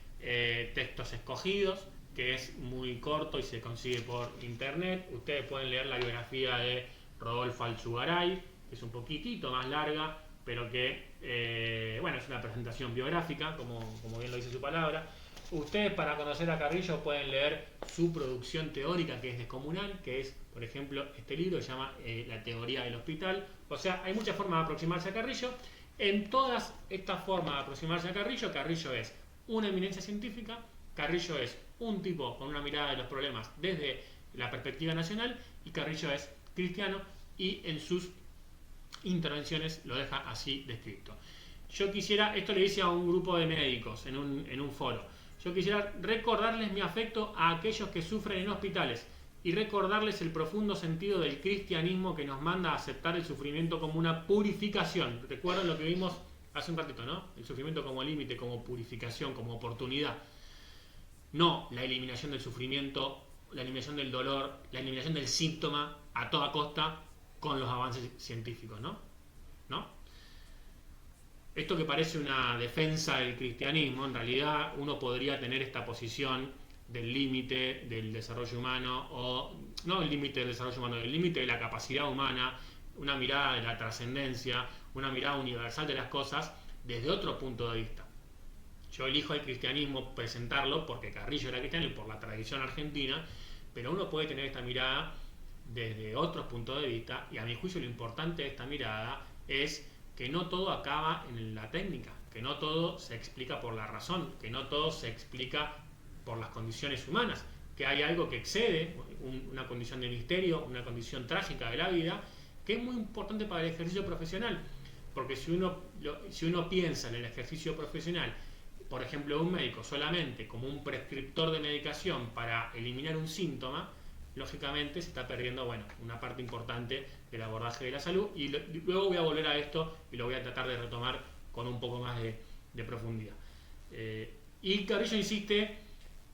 textos escogidos, que es muy corto y se consigue por internet. Ustedes pueden leer la biografía de Rodolfo Alzugaray, que es un poquitito más larga, pero que, bueno, es una presentación biográfica, como bien lo dice su palabra. Ustedes, para conocer a Carrillo, pueden leer su producción teórica, que es descomunal, que es, por ejemplo, este libro que se llama La teoría del hospital. O sea, hay muchas formas de aproximarse a Carrillo. En todas estas formas de aproximarse a Carrillo, Carrillo es una eminencia científica, Carrillo es un tipo con una mirada de los problemas desde la perspectiva nacional, y Carrillo es cristiano, y en sus intervenciones lo deja así descrito. Yo quisiera, esto le hice a un grupo de médicos en un foro, yo quisiera recordarles mi afecto a aquellos que sufren en hospitales y recordarles el profundo sentido del cristianismo que nos manda a aceptar el sufrimiento como una purificación. Recuerden lo que vimos hace un ratito, ¿no? El sufrimiento como límite, como purificación, como oportunidad. No la eliminación del sufrimiento, la eliminación del dolor, la eliminación del síntoma a toda costa con los avances científicos, ¿no? Esto que parece una defensa del cristianismo, en realidad uno podría tener esta posición del límite del desarrollo humano, o no el límite del desarrollo humano, el límite de la capacidad humana, una mirada de la trascendencia, una mirada universal de las cosas desde otro punto de vista. Yo elijo el cristianismo presentarlo porque Carrillo era cristiano y por la tradición argentina, pero uno puede tener esta mirada desde otros puntos de vista, y a mi juicio lo importante de esta mirada es que no todo acaba en la técnica, que no todo se explica por la razón, que no todo se explica por las condiciones humanas, que hay algo que excede una condición de misterio, una condición trágica de la vida, que es muy importante para el ejercicio profesional, porque si uno piensa en el ejercicio profesional, por ejemplo, un médico solamente como un prescriptor de medicación para eliminar un síntoma, lógicamente se está perdiendo, bueno, una parte importante del abordaje de la salud, y luego voy a volver a esto y lo voy a tratar de retomar con un poco más de profundidad. Y Carrillo insiste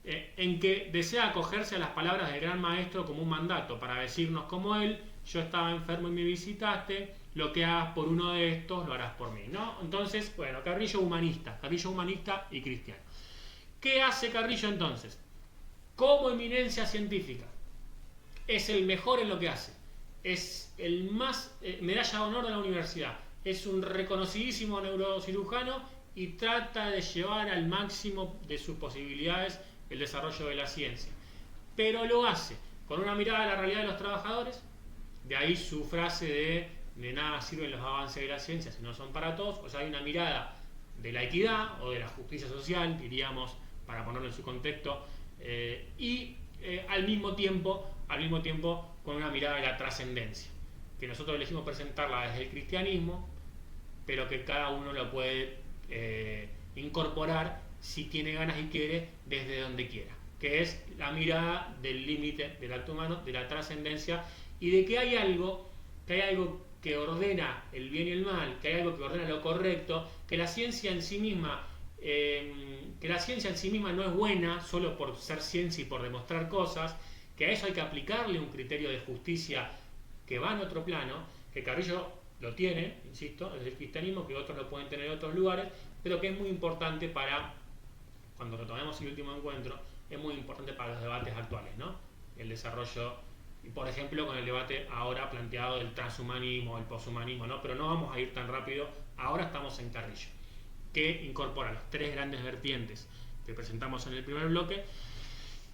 en que desea acogerse a las palabras del gran maestro como un mandato para decirnos como él: yo estaba enfermo y me visitaste, lo que hagas por uno de estos lo harás por mí, ¿no? Entonces, bueno, Carrillo humanista y cristiano. ¿Qué hace Carrillo entonces? Como eminencia científica, es el mejor en lo que hace, es el más medalla de honor de la universidad, es un reconocidísimo neurocirujano y trata de llevar al máximo de sus posibilidades el desarrollo de la ciencia, pero lo hace con una mirada a la realidad de los trabajadores. De ahí su frase de nada sirven los avances de la ciencia si no son para todos. O sea, hay una mirada de la equidad o de la justicia social, diríamos, para ponerlo en su contexto, y al mismo tiempo con una mirada de la trascendencia, que nosotros elegimos presentarla desde el cristianismo, pero que cada uno lo puede incorporar si tiene ganas y quiere, desde donde quiera, que es la mirada del límite del acto humano, de la trascendencia, y de que hay algo que ordena el bien y el mal, que hay algo que ordena lo correcto, que la ciencia en sí misma no es buena solo por ser ciencia y por demostrar cosas, que a eso hay que aplicarle un criterio de justicia que va en otro plano, que Carrillo lo tiene, insisto, desde el cristianismo, que otros lo pueden tener en otros lugares, pero que es muy importante para, cuando retomemos el último encuentro, es muy importante para los debates actuales, ¿no? El desarrollo, y por ejemplo con el debate ahora planteado del transhumanismo, del poshumanismo, ¿no? Pero no vamos a ir tan rápido, ahora estamos en Carrillo, que incorpora las tres grandes vertientes que presentamos en el primer bloque,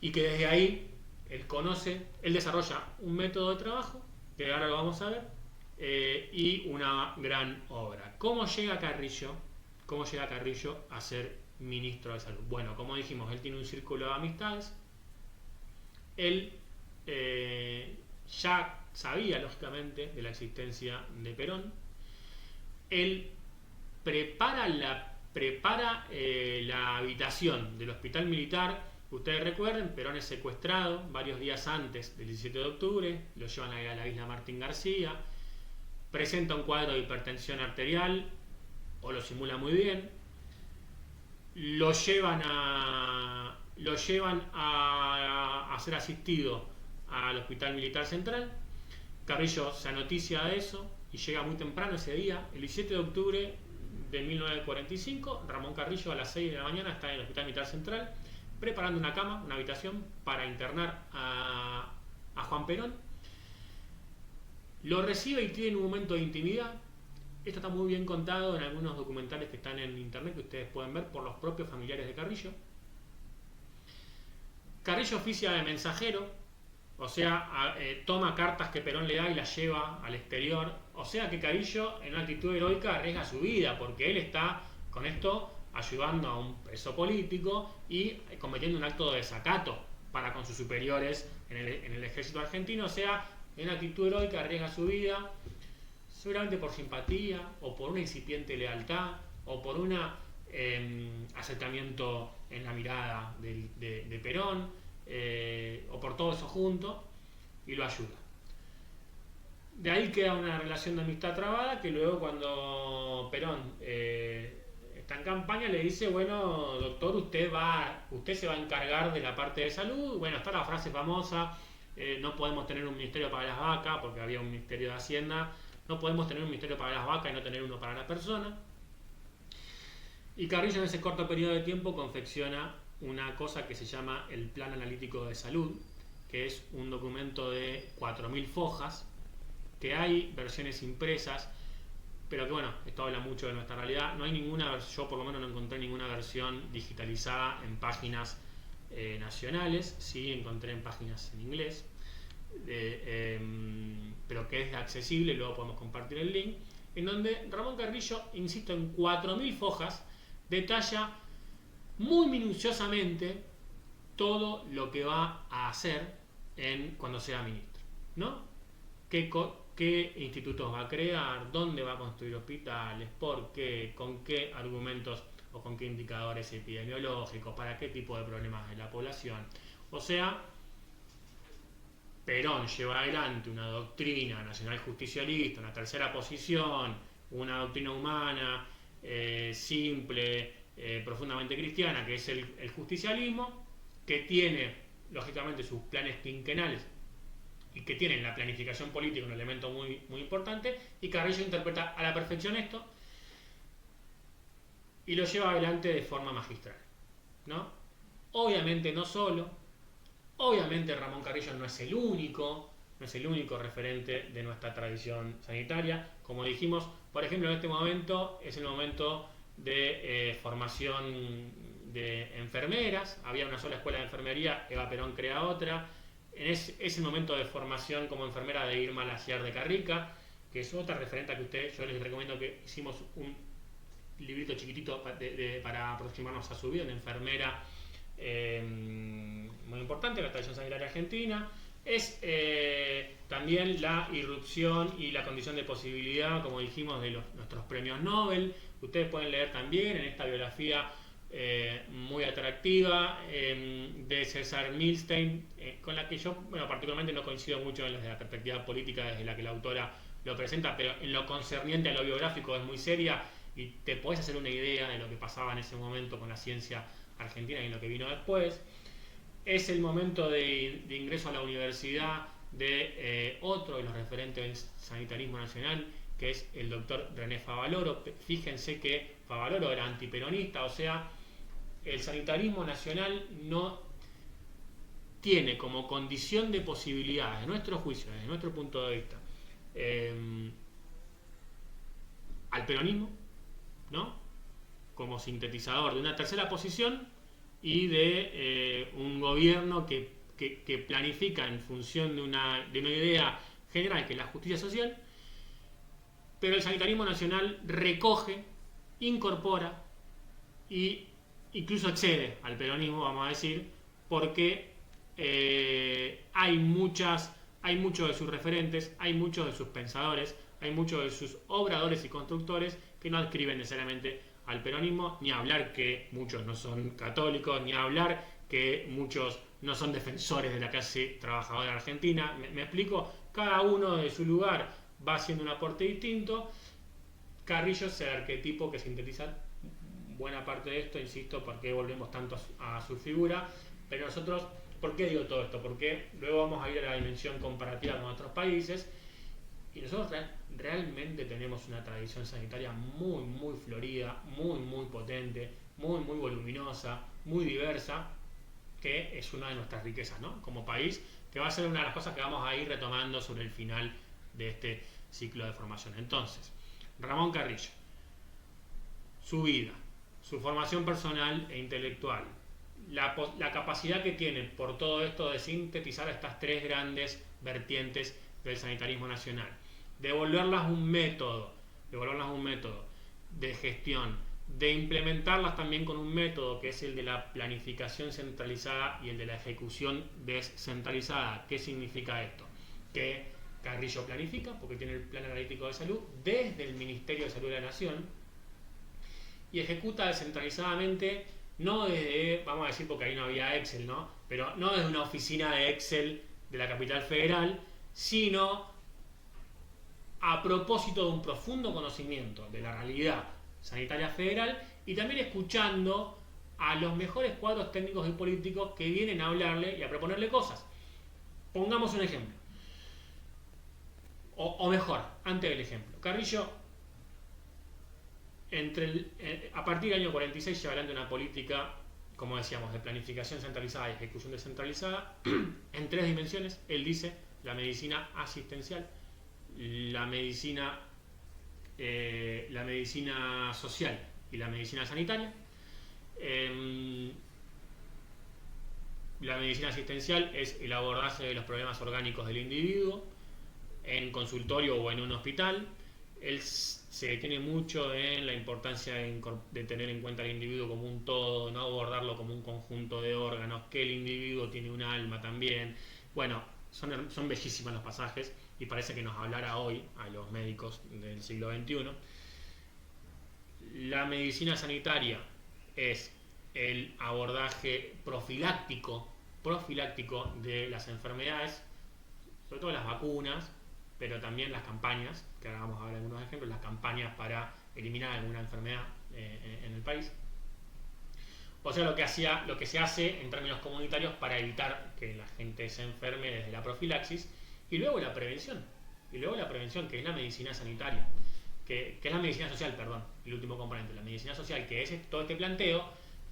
y que desde ahí él desarrolla un método de trabajo, que ahora lo vamos a ver, y una gran obra. ¿Cómo llega Carrillo a ser ministro de Salud? Bueno, como dijimos, él tiene un círculo de amistades, él ya sabía lógicamente de la existencia de Perón, él prepara la habitación del hospital militar. Ustedes recuerden, Perón es secuestrado varios días antes del 17 de octubre, lo llevan a la isla Martín García, presenta un cuadro de hipertensión arterial, o lo simula muy bien, lo llevan a ser asistido al Hospital Militar Central. Carrillo se anoticia de eso y llega muy temprano ese día, el 17 de octubre de 1945, Ramón Carrillo a las 6 de la mañana está en el Hospital Militar Central, preparando una cama, una habitación para internar a Juan Perón. Lo recibe y tiene un momento de intimidad. Esto está muy bien contado en algunos documentales que están en internet, que ustedes pueden ver por los propios familiares de Carrillo. Carrillo oficia de mensajero, o sea, toma cartas que Perón le da y las lleva al exterior. O sea que Carrillo, en una actitud heroica, arriesga su vida, porque él está con esto ayudando a un preso político y cometiendo un acto de desacato para con sus superiores en el ejército argentino. O sea, en una actitud heroica arriesga su vida, seguramente por simpatía, o por una incipiente lealtad, o por un acercamiento en la mirada de Perón, o por todo eso junto, y lo ayuda. De ahí queda una relación de amistad trabada, que luego, cuando Perón está en campaña, le dice: bueno, doctor, usted se va a encargar de la parte de salud. Bueno, está la frase famosa: no podemos tener un ministerio para las vacas, porque había un ministerio de Hacienda. No podemos tener un ministerio para las vacas y no tener uno para la persona. Y Carrillo, en ese corto periodo de tiempo, confecciona una cosa que se llama el Plan Analítico de Salud, que es un documento de 4.000 fojas, que hay versiones impresas, pero que, bueno, esto habla mucho de nuestra realidad. No hay ninguna, yo por lo menos no encontré ninguna versión digitalizada en páginas nacionales. Sí encontré en páginas en inglés, pero que es accesible, luego podemos compartir el link, en donde Ramón Carrillo, insisto, en 4.000 fojas detalla muy minuciosamente todo lo que va a hacer cuando sea ministro, ¿no? ¿Qué institutos va a crear? ¿Dónde va a construir hospitales? ¿Por qué? ¿Con qué argumentos o con qué indicadores epidemiológicos? ¿Para qué tipo de problemas de la población? O sea, Perón lleva adelante una doctrina nacional justicialista, una tercera posición, una doctrina humana, simple, profundamente cristiana, que es el justicialismo, que tiene, lógicamente, sus planes quinquenales y que tienen la planificación política, un elemento muy, muy importante, y Carrillo interpreta a la perfección esto y lo lleva adelante de forma magistral, ¿no? Obviamente no solo, obviamente Ramón Carrillo no es el único, no es el único referente de nuestra tradición sanitaria. Como dijimos, por ejemplo, en este momento es el momento de formación de enfermeras. Había una sola escuela de enfermería, Eva Perón crea otra. Es el momento de formación como enfermera de Irma Laciar de Carrica, que es otra referente que ustedes, yo les recomiendo que hicimos un librito chiquitito para aproximarnos a su vida, una enfermera muy importante, la tradición sanitaria argentina. Es también la irrupción y la condición de posibilidad, como dijimos, de nuestros premios Nobel. Ustedes pueden leer también en esta biografía muy atractiva de César Milstein, con la que yo, bueno, particularmente no coincido mucho en desde la perspectiva política desde la que la autora lo presenta, pero en lo concerniente a lo biográfico es muy seria y te podés hacer una idea de lo que pasaba en ese momento con la ciencia argentina y en lo que vino después. Es el momento de ingreso a la universidad de otro de los referentes del sanitarismo nacional, que es el doctor René Favaloro. Fíjense que Favaloro era antiperonista, o sea, el sanitarismo nacional no tiene como condición de posibilidad, desde nuestro juicio, desde nuestro punto de vista, al peronismo, ¿no? Como sintetizador de una tercera posición y de un gobierno que planifica en función de una idea general que es la justicia social, pero el sanitarismo nacional recoge, incorpora e incluso excede al peronismo, vamos a decir, porque hay muchos de sus referentes, hay muchos de sus pensadores, hay muchos de sus obradores y constructores que no adscriben necesariamente al peronismo, ni hablar que muchos no son católicos, ni hablar que muchos no son defensores de la clase trabajadora argentina. ¿Me explico? Cada uno de su lugar va haciendo un aporte distinto. Carrillo es el arquetipo que sintetiza buena parte de esto, insisto, porque volvemos tanto a su figura. Pero nosotros, ¿por qué digo todo esto? Porque luego vamos a ir a la dimensión comparativa con otros países. Y nosotros realmente tenemos una tradición sanitaria muy, muy florida, muy, muy potente, muy, muy voluminosa, muy diversa, que es una de nuestras riquezas, ¿no? Como país, que va a ser una de las cosas que vamos a ir retomando sobre el final de este ciclo de formación. Entonces, Ramón Carrillo, su vida, su formación personal e intelectual, la capacidad que tiene por todo esto de sintetizar estas tres grandes vertientes del sanitarismo nacional, devolverlas un método de gestión, de implementarlas también con un método que es el de la planificación centralizada y el de la ejecución descentralizada. ¿Qué significa esto? Que Carrillo planifica, porque tiene el Plan Analítico de Salud desde el Ministerio de Salud de la Nación, y ejecuta descentralizadamente, no desde, vamos a decir, porque ahí no había Excel, ¿no? Pero no desde una oficina de Excel de la capital federal, sino a propósito de un profundo conocimiento de la realidad sanitaria federal y también escuchando a los mejores cuadros técnicos y políticos que vienen a hablarle y a proponerle cosas. Pongamos un ejemplo. O mejor, antes del ejemplo. Carrillo, a partir del año 46, lleva adelante una política, como decíamos, de planificación centralizada y ejecución descentralizada en tres dimensiones. Él dice la medicina asistencial, la medicina social y la medicina sanitaria. La medicina asistencial es el abordaje de los problemas orgánicos del individuo en consultorio o en un hospital. Él se detiene mucho en la importancia de tener en cuenta al individuo como un todo, no abordarlo como un conjunto de órganos, que el individuo tiene un alma también. Bueno, son bellísimos los pasajes y parece que nos hablará hoy a los médicos del siglo XXI. La medicina sanitaria es el abordaje profiláctico de las enfermedades, sobre todo las vacunas, pero también las campañas, que ahora vamos a ver algunos ejemplos, las campañas para eliminar alguna enfermedad en el país. O sea, lo que se hace en términos comunitarios para evitar que la gente se enferme desde la profilaxis. Y luego la prevención. Y luego la prevención, que es la medicina sanitaria. Que es la medicina social, perdón, el último componente. La medicina social, que es todo este planteo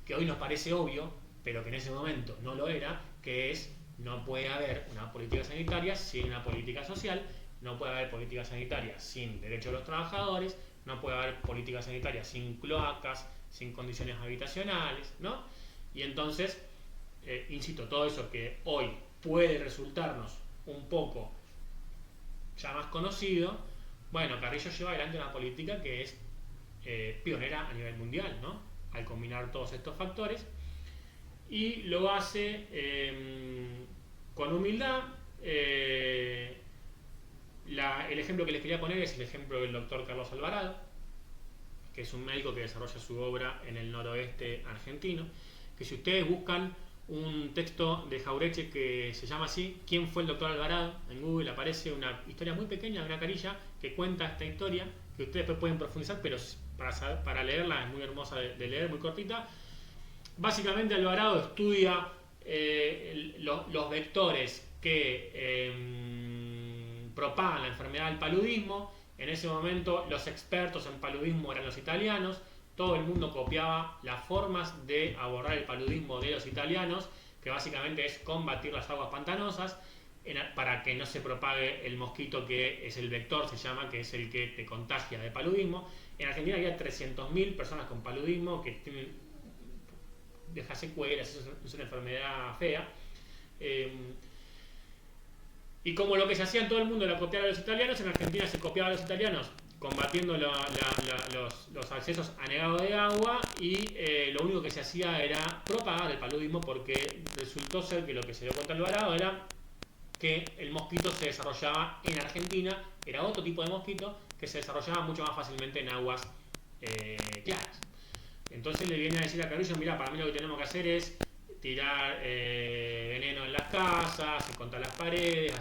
que hoy nos parece obvio, pero que en ese momento no lo era, que es: no puede haber una política sanitaria sin una política social, no puede haber política sanitaria sin derechos de los trabajadores, no puede haber política sanitaria sin cloacas, sin condiciones habitacionales, ¿no? Y entonces, insisto, todo eso que hoy puede resultarnos un poco ya más conocido, bueno, Carrillo lleva adelante una política que es pionera a nivel mundial, ¿no? Al combinar todos estos factores, y lo hace con humildad. El ejemplo que les quería poner es el ejemplo del doctor Carlos Alvarado, que es un médico que desarrolla su obra en el noroeste argentino, que si ustedes buscan un texto de Jauretche que se llama así, ¿Quién fue el doctor Alvarado?, en Google aparece una historia muy pequeña de una carilla que cuenta esta historia, que ustedes después pueden profundizar, pero para leerla es muy hermosa de leer, muy cortita. Básicamente Alvarado estudia los vectores que propagan la enfermedad del paludismo. En ese momento los expertos en paludismo eran los italianos. Todo el mundo copiaba las formas de abordar el paludismo de los italianos, que básicamente es combatir las aguas pantanosas para que no se propague el mosquito, que es el vector, se llama, que es el que te contagia de paludismo. En Argentina había 300.000 personas con paludismo que deja secuelas, es una enfermedad fea. Y como lo que se hacía en todo el mundo era copiar a los italianos, en Argentina se copiaba a los italianos combatiendo los accesos anegados de agua, y lo único que se hacía era propagar el paludismo, porque resultó ser que lo que se dio cuenta Alvarado era que el mosquito se desarrollaba en Argentina, era otro tipo de mosquito que se desarrollaba mucho más fácilmente en aguas claras. Entonces le viene a decir a Carrillo: mira, para mí lo que tenemos que hacer es tirar veneno en las casas, contra las paredes,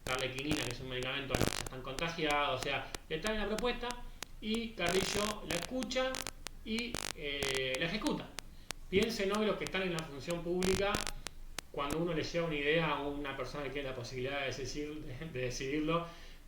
darle quinina, que es un medicamento a los que ya están contagiados. O sea, le traen la propuesta y Carrillo la escucha y la ejecuta. Piensen hoy los que están en la función pública, cuando uno le lleva una idea a una persona que tiene la posibilidad de decidirlo,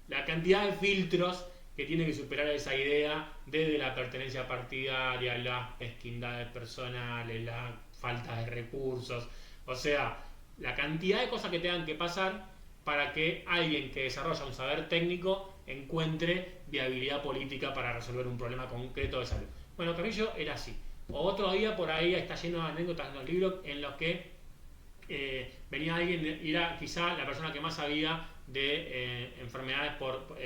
la cantidad de filtros que tiene que superar esa idea, desde la pertenencia partidaria, las mezquindades personales, la falta de recursos, o sea, la cantidad de cosas que tengan que pasar para que alguien que desarrolla un saber técnico encuentre viabilidad política para resolver un problema concreto de salud. Bueno, Carrillo era así. Otro día por ahí está lleno de anécdotas en los libros en los que venía alguien, era quizá la persona que más sabía de enfermedades por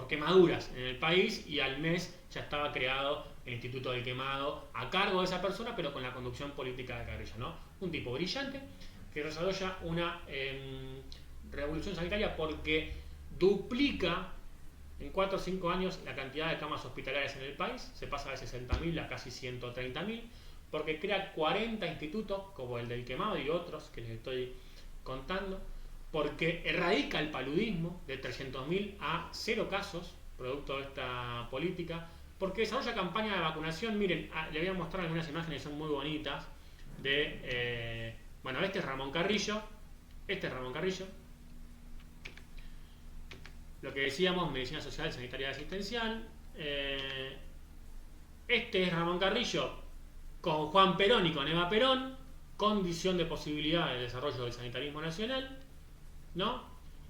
quemaduras en el país, y al mes ya estaba creado el Instituto del Quemado a cargo de esa persona, pero con la conducción política de Carrillo, ¿no? Un tipo brillante que desarrolla una revolución sanitaria porque duplica en 4 o 5 años la cantidad de camas hospitalarias en el país, se pasa de 60.000 a casi 130.000, porque crea 40 institutos como el del Quemado y otros que les estoy contando, porque erradica el paludismo de 300.000 a 0 casos, producto de esta política, porque desarrolla campaña de vacunación. Miren, les voy a mostrar algunas imágenes, son muy bonitas, de, bueno, este es Ramón Carrillo, lo que decíamos, medicina social, sanitaria y asistencial. Este es Ramón Carrillo con Juan Perón y con Eva Perón, condición de posibilidad de desarrollo del sanitarismo nacional, ¿no?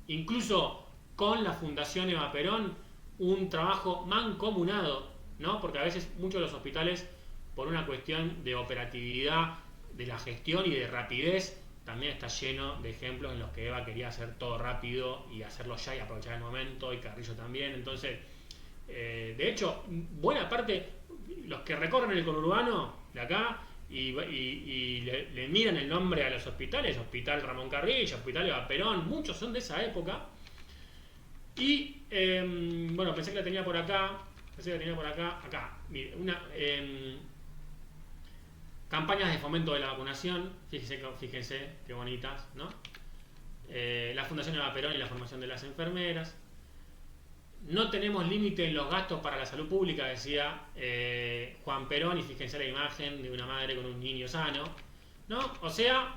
Incluso con la Fundación Eva Perón, un trabajo mancomunado, ¿no? Porque a veces muchos de los hospitales, por una cuestión de operatividad de la gestión y de rapidez, también está lleno de ejemplos en los que Eva quería hacer todo rápido y hacerlo ya y aprovechar el momento, y Carrillo también. Entonces, de hecho, buena parte, los que recorren el conurbano de acá y le miran el nombre a los hospitales, Hospital Ramón Carrillo, Hospital Eva Perón, muchos son de esa época. Y bueno, pensé que la tenía por acá, acá, mire, campañas de fomento de la vacunación, fíjense qué bonitas, ¿no? La Fundación Eva Perón y la formación de las enfermeras. no tenemos límite en los gastos para la salud pública, decía Juan Perón, y fíjense la imagen de una madre con un niño sano, ¿no? O sea,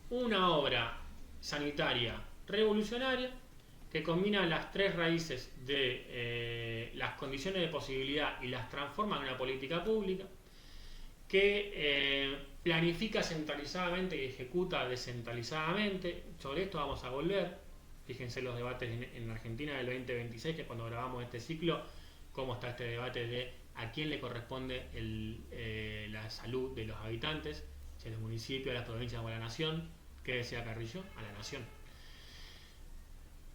una obra sanitaria revolucionaria que combina las tres raíces de las condiciones de posibilidad y las transforma en una política pública, que planifica centralizadamente y ejecuta descentralizadamente. Sobre esto vamos a volver. Fíjense los debates en Argentina del 2026, que es cuando grabamos este ciclo, cómo está este debate de a quién le corresponde la salud de los habitantes, si a los municipios, a las provincias o a la nación. ¿Qué decía Carrillo? A la nación.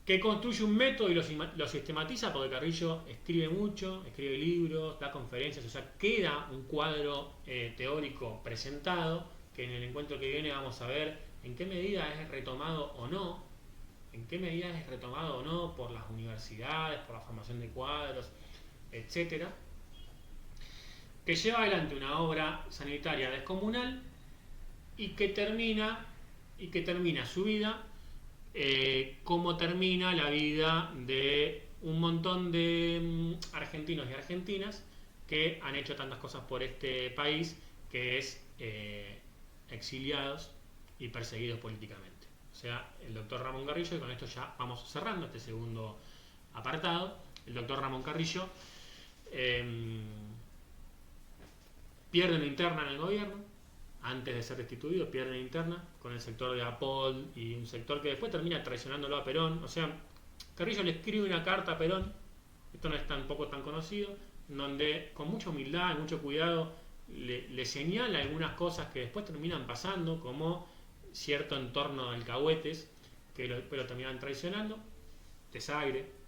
Que construye un método y lo sistematiza, porque Carrillo escribe mucho, escribe libros, da conferencias, o sea, queda un cuadro teórico presentado, que en el encuentro que viene vamos a ver en qué medida es retomado o no, por las universidades, por la formación de cuadros, etcétera, que lleva adelante una obra sanitaria descomunal y que termina su vida como termina la vida de un montón de argentinos y argentinas que han hecho tantas cosas por este país, que es exiliados y perseguidos políticamente. O sea, el doctor Ramón Carrillo, y con esto ya vamos cerrando este segundo apartado, el doctor Ramón Carrillo pierde una interna en el gobierno, antes de ser destituido, pierde una interna con el sector de Apol y un sector que después termina traicionándolo a Perón. O sea, Carrillo le escribe una carta a Perón, esto no es tampoco tan conocido, donde con mucha humildad y mucho cuidado le señala algunas cosas que después terminan pasando, como cierto entorno de alcahuetes que lo terminan traicionando, desaire.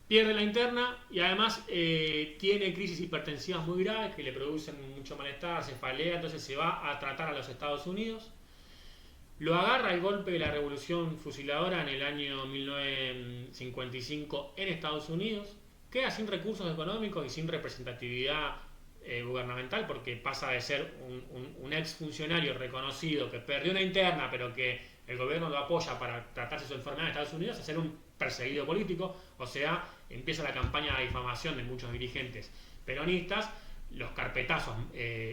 Pierde la interna y además tiene crisis hipertensivas muy graves que le producen mucho malestar, cefalea, entonces se va a tratar a los Estados Unidos. Lo agarra el golpe de la revolución fusiladora en el año 1955 en Estados Unidos. Queda sin recursos económicos y sin representatividad gubernamental, porque pasa de ser un ex funcionario reconocido que perdió una interna pero que el gobierno lo apoya para tratarse su enfermedad en Estados Unidos a ser un perseguido político. O sea, empieza la campaña de difamación de muchos dirigentes peronistas, los carpetazos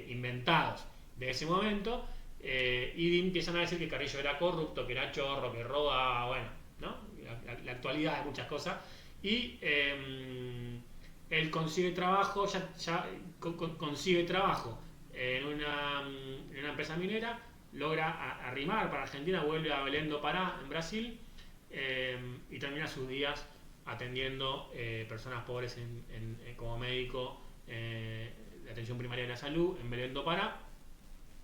inventados de ese momento, y empiezan a decir que Carrillo era corrupto, que era chorro, que robaba, bueno, ¿no? La actualidad de muchas cosas. Y él consigue trabajo, consigue trabajo en una empresa minera, logra arrimar para Argentina, vuelve a Belém do Pará, en Brasil, y termina sus días atendiendo personas pobres como médico de atención primaria de la salud en Belém do Pará,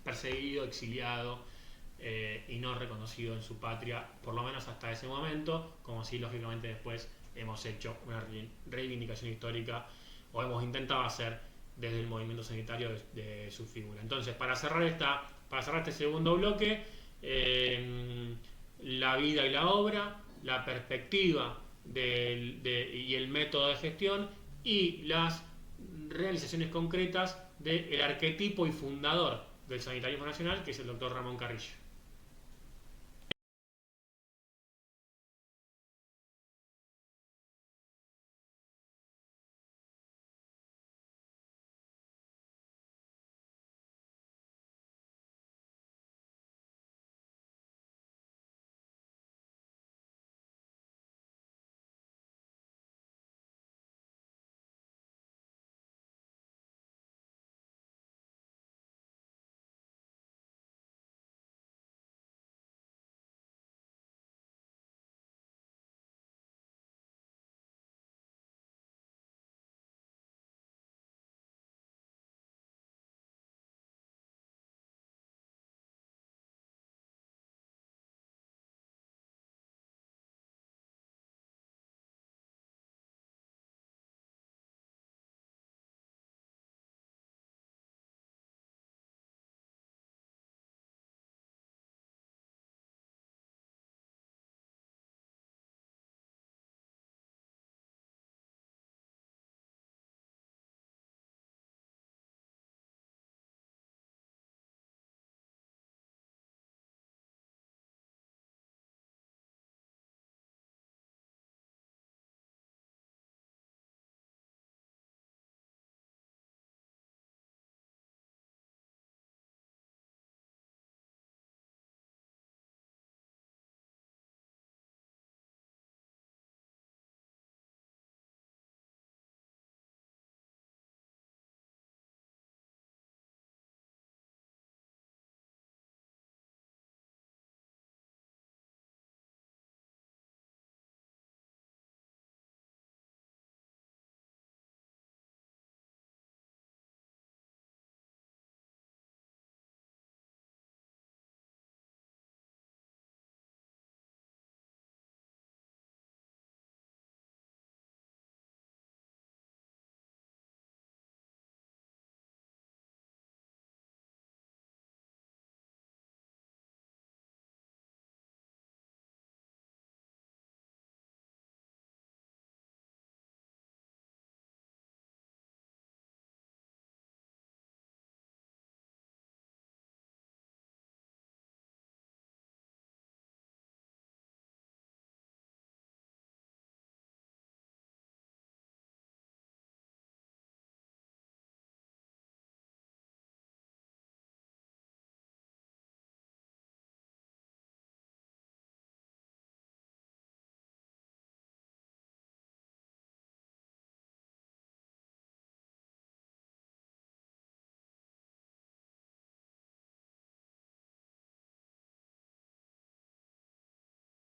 perseguido, exiliado y no reconocido en su patria, por lo menos hasta ese momento, como si lógicamente después hemos hecho una reivindicación histórica o hemos intentado hacer desde el movimiento sanitario de su figura. Entonces, para cerrar este segundo bloque, la vida y la obra, la perspectiva y el método de gestión y las realizaciones concretas del arquetipo y fundador del sanitarismo nacional, que es el doctor Ramón Carrillo.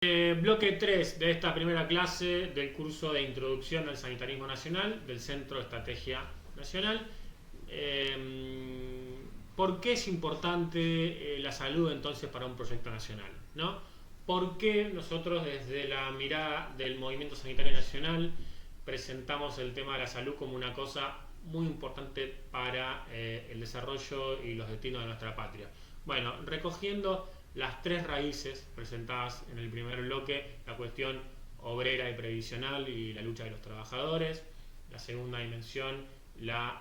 Bloque 3 de esta primera clase del curso de Introducción al Sanitarismo Nacional del Centro de Estrategia Nacional. ¿Por qué es importante la salud entonces para un proyecto nacional? ¿No? ¿Por qué nosotros desde la mirada del Movimiento Sanitario Nacional presentamos el tema de la salud como una cosa muy importante para el desarrollo y los destinos de nuestra patria? Bueno, recogiendo las tres raíces presentadas en el primer bloque, la cuestión obrera y previsional y la lucha de los trabajadores; la segunda dimensión, la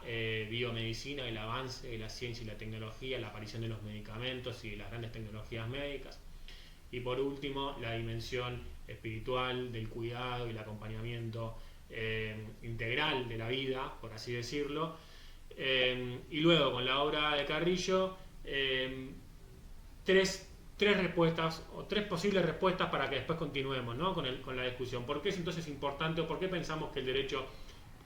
biomedicina, el avance de la ciencia y la tecnología, la aparición de los medicamentos y de las grandes tecnologías médicas; y por último, la dimensión espiritual del cuidado y el acompañamiento integral de la vida, por así decirlo. Y luego, con la obra de Carrillo, tres respuestas o tres posibles respuestas para que después continuemos, ¿no? con la discusión. ¿Por qué es entonces importante o por qué pensamos que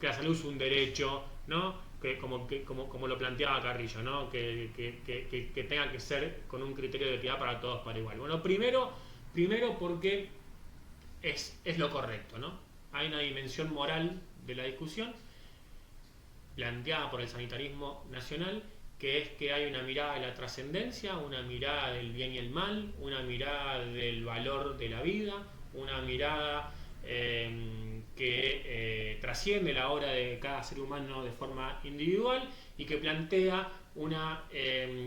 la salud es un derecho, ¿no? Como lo planteaba Carrillo, ¿no? que tenga que ser con un criterio de equidad para todos para igual? Bueno, primero porque es lo correcto, ¿no? Hay una dimensión moral de la discusión planteada por el sanitarismo nacional, que es que hay una mirada de la trascendencia, una mirada del bien y el mal, una mirada del valor de la vida, una mirada que trasciende la obra de cada ser humano de forma individual y que plantea una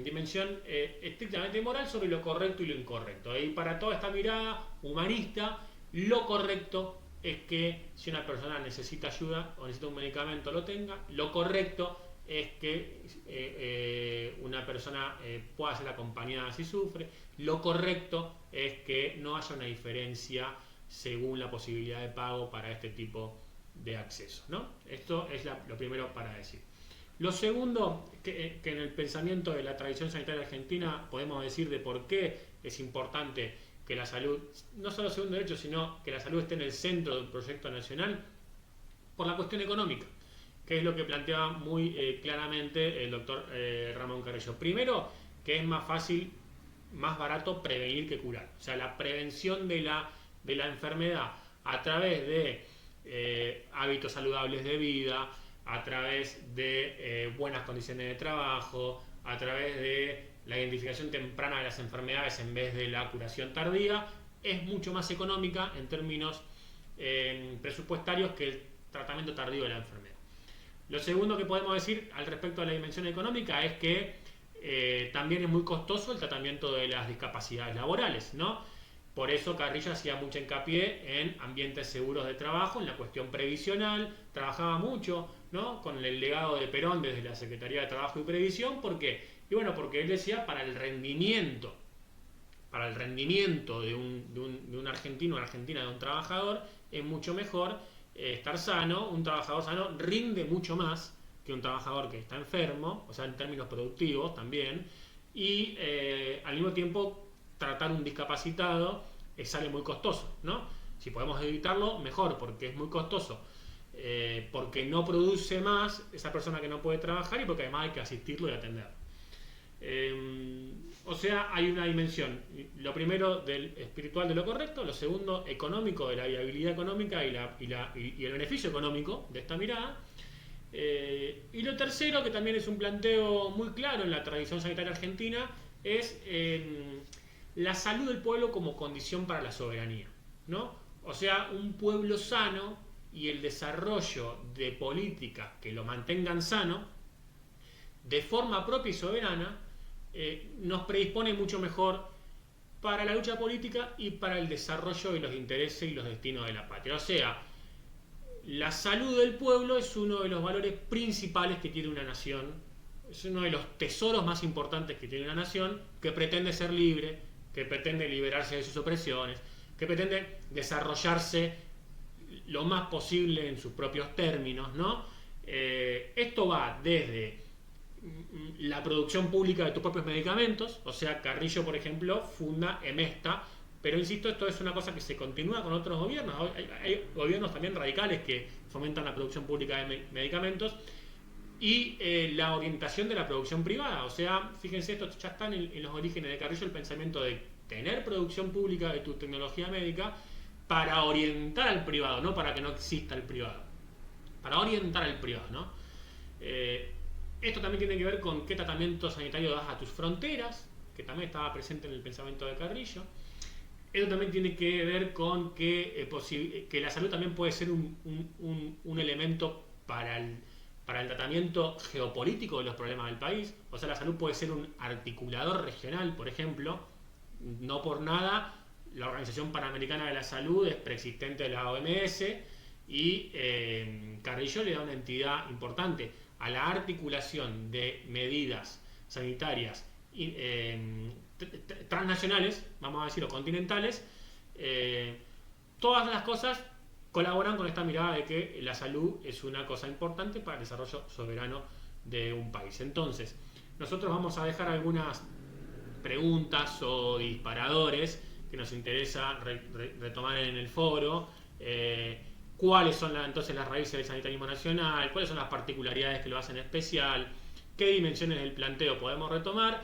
dimensión estrictamente moral sobre lo correcto y lo incorrecto. Y para toda esta mirada humanista, lo correcto es que si una persona necesita ayuda o necesita un medicamento lo tenga. Lo correcto es que una persona pueda ser acompañada si sufre. Lo correcto es que no haya una diferencia según la posibilidad de pago para este tipo de acceso, ¿no? Esto es lo primero para decir. Lo segundo, que en el pensamiento de la tradición sanitaria argentina podemos decir de por qué es importante que la salud no solo sea un derecho, sino que la salud esté en el centro del proyecto nacional, por la cuestión económica, que es lo que planteaba muy claramente el doctor Ramón Carrillo. Primero, que es más fácil, más barato prevenir que curar. O sea, la prevención de la enfermedad a través de hábitos saludables de vida, a través de buenas condiciones de trabajo, a través de la identificación temprana de las enfermedades en vez de la curación tardía, es mucho más económica en términos presupuestarios que el tratamiento tardío de la enfermedad. Lo segundo que podemos decir al respecto de la dimensión económica es que también es muy costoso el tratamiento de las discapacidades laborales, ¿no? Por eso Carrillo hacía mucho hincapié en ambientes seguros de trabajo, en la cuestión previsional, trabajaba mucho, ¿no? Con el legado de Perón desde la Secretaría de Trabajo y Previsión, porque él decía para el rendimiento de un argentino o argentina, de un trabajador, es mucho mejor estar sano. Un trabajador sano rinde mucho más que un trabajador que está enfermo, o sea, en términos productivos también, y al mismo tiempo tratar un discapacitado sale muy costoso, ¿no? Si podemos evitarlo, mejor, porque es muy costoso, porque no produce más esa persona que no puede trabajar y porque además hay que asistirlo y atenderlo. O sea, hay una dimensión, lo primero del espiritual de lo correcto, lo segundo económico, de la viabilidad económica y el beneficio económico de esta mirada, y lo tercero, que también es un planteo muy claro en la tradición sanitaria argentina, es la salud del pueblo como condición para la soberanía, ¿no? O sea, un pueblo sano y el desarrollo de políticas que lo mantengan sano de forma propia y soberana nos predispone mucho mejor para la lucha política y para el desarrollo de los intereses y los destinos de la patria. O sea, la salud del pueblo es uno de los valores principales que tiene una nación, es uno de los tesoros más importantes que tiene una nación, que pretende ser libre, que pretende liberarse de sus opresiones, que pretende desarrollarse lo más posible en sus propios términos, ¿no? Esto va desde la producción pública de tus propios medicamentos, o sea, Carrillo, por ejemplo, funda Emesta, pero insisto, esto es una cosa que se continúa con otros gobiernos. Hay gobiernos también radicales que fomentan la producción pública de medicamentos, y la orientación de la producción privada. O sea, fíjense, esto ya está en los orígenes de Carrillo, el pensamiento de tener producción pública de tu tecnología médica para orientar al privado, no para que no exista el privado, para orientar al privado, ¿no? Esto también tiene que ver con qué tratamiento sanitario das a tus fronteras, que también estaba presente en el pensamiento de Carrillo. Esto también tiene que ver con que la salud también puede ser un elemento para el tratamiento geopolítico de los problemas del país. O sea, la salud puede ser un articulador regional, por ejemplo. No por nada, la Organización Panamericana de la Salud es preexistente de la OMS y Carrillo le da una entidad importante a la articulación de medidas sanitarias transnacionales, vamos a decir, o continentales. Todas las cosas colaboran con esta mirada de que la salud es una cosa importante para el desarrollo soberano de un país. Entonces, nosotros vamos a dejar algunas preguntas o disparadores que nos interesa retomar en el foro. ¿Cuáles son entonces las raíces del sanitarismo nacional? ¿Cuáles son las particularidades que lo hacen especial? ¿Qué dimensiones del planteo podemos retomar?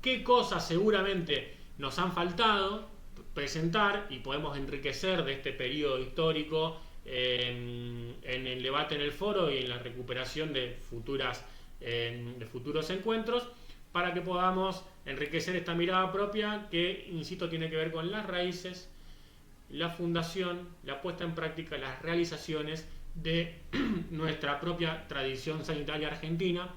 ¿Qué cosas seguramente nos han faltado presentar y podemos enriquecer de este periodo histórico en el debate en el foro y en la recuperación de futuros encuentros, para que podamos enriquecer esta mirada propia que, insisto, tiene que ver con las raíces, la fundación, la puesta en práctica, las realizaciones de nuestra propia tradición sanitaria argentina,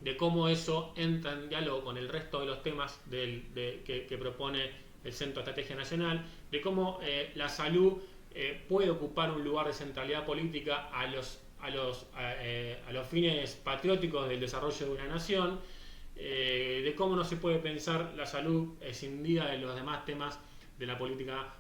de cómo eso entra en diálogo con el resto de los temas que propone el Centro de Estrategia Nacional, de cómo la salud puede ocupar un lugar de centralidad política a los fines patrióticos del desarrollo de una nación, de cómo no se puede pensar la salud escindida de los demás temas de la política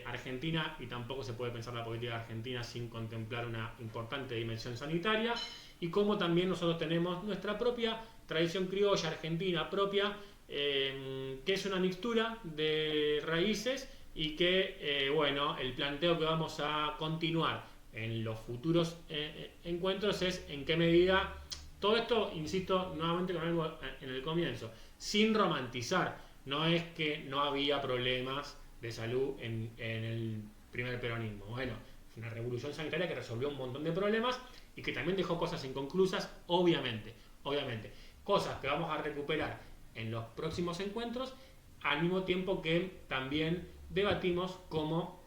argentina, y tampoco se puede pensar la política argentina sin contemplar una importante dimensión sanitaria, y cómo también nosotros tenemos nuestra propia tradición criolla argentina propia, que es una mixtura de raíces, y que bueno, el planteo que vamos a continuar en los futuros encuentros es en qué medida todo esto, insisto nuevamente con algo en el comienzo, sin romantizar. No es que no había problemas de salud en el primer peronismo. Bueno, fue una revolución sanitaria que resolvió un montón de problemas y que también dejó cosas inconclusas, obviamente. Cosas que vamos a recuperar en los próximos encuentros, al mismo tiempo que también debatimos cómo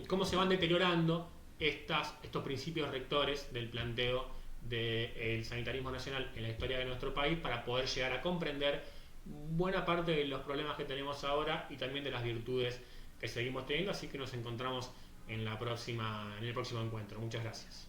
cómo se van deteriorando estos principios rectores del planteo del sanitarismo nacional en la historia de nuestro país, para poder llegar a comprender buena parte de los problemas que tenemos ahora y también de las virtudes que seguimos teniendo. Así que nos encontramos en el próximo encuentro. Muchas gracias.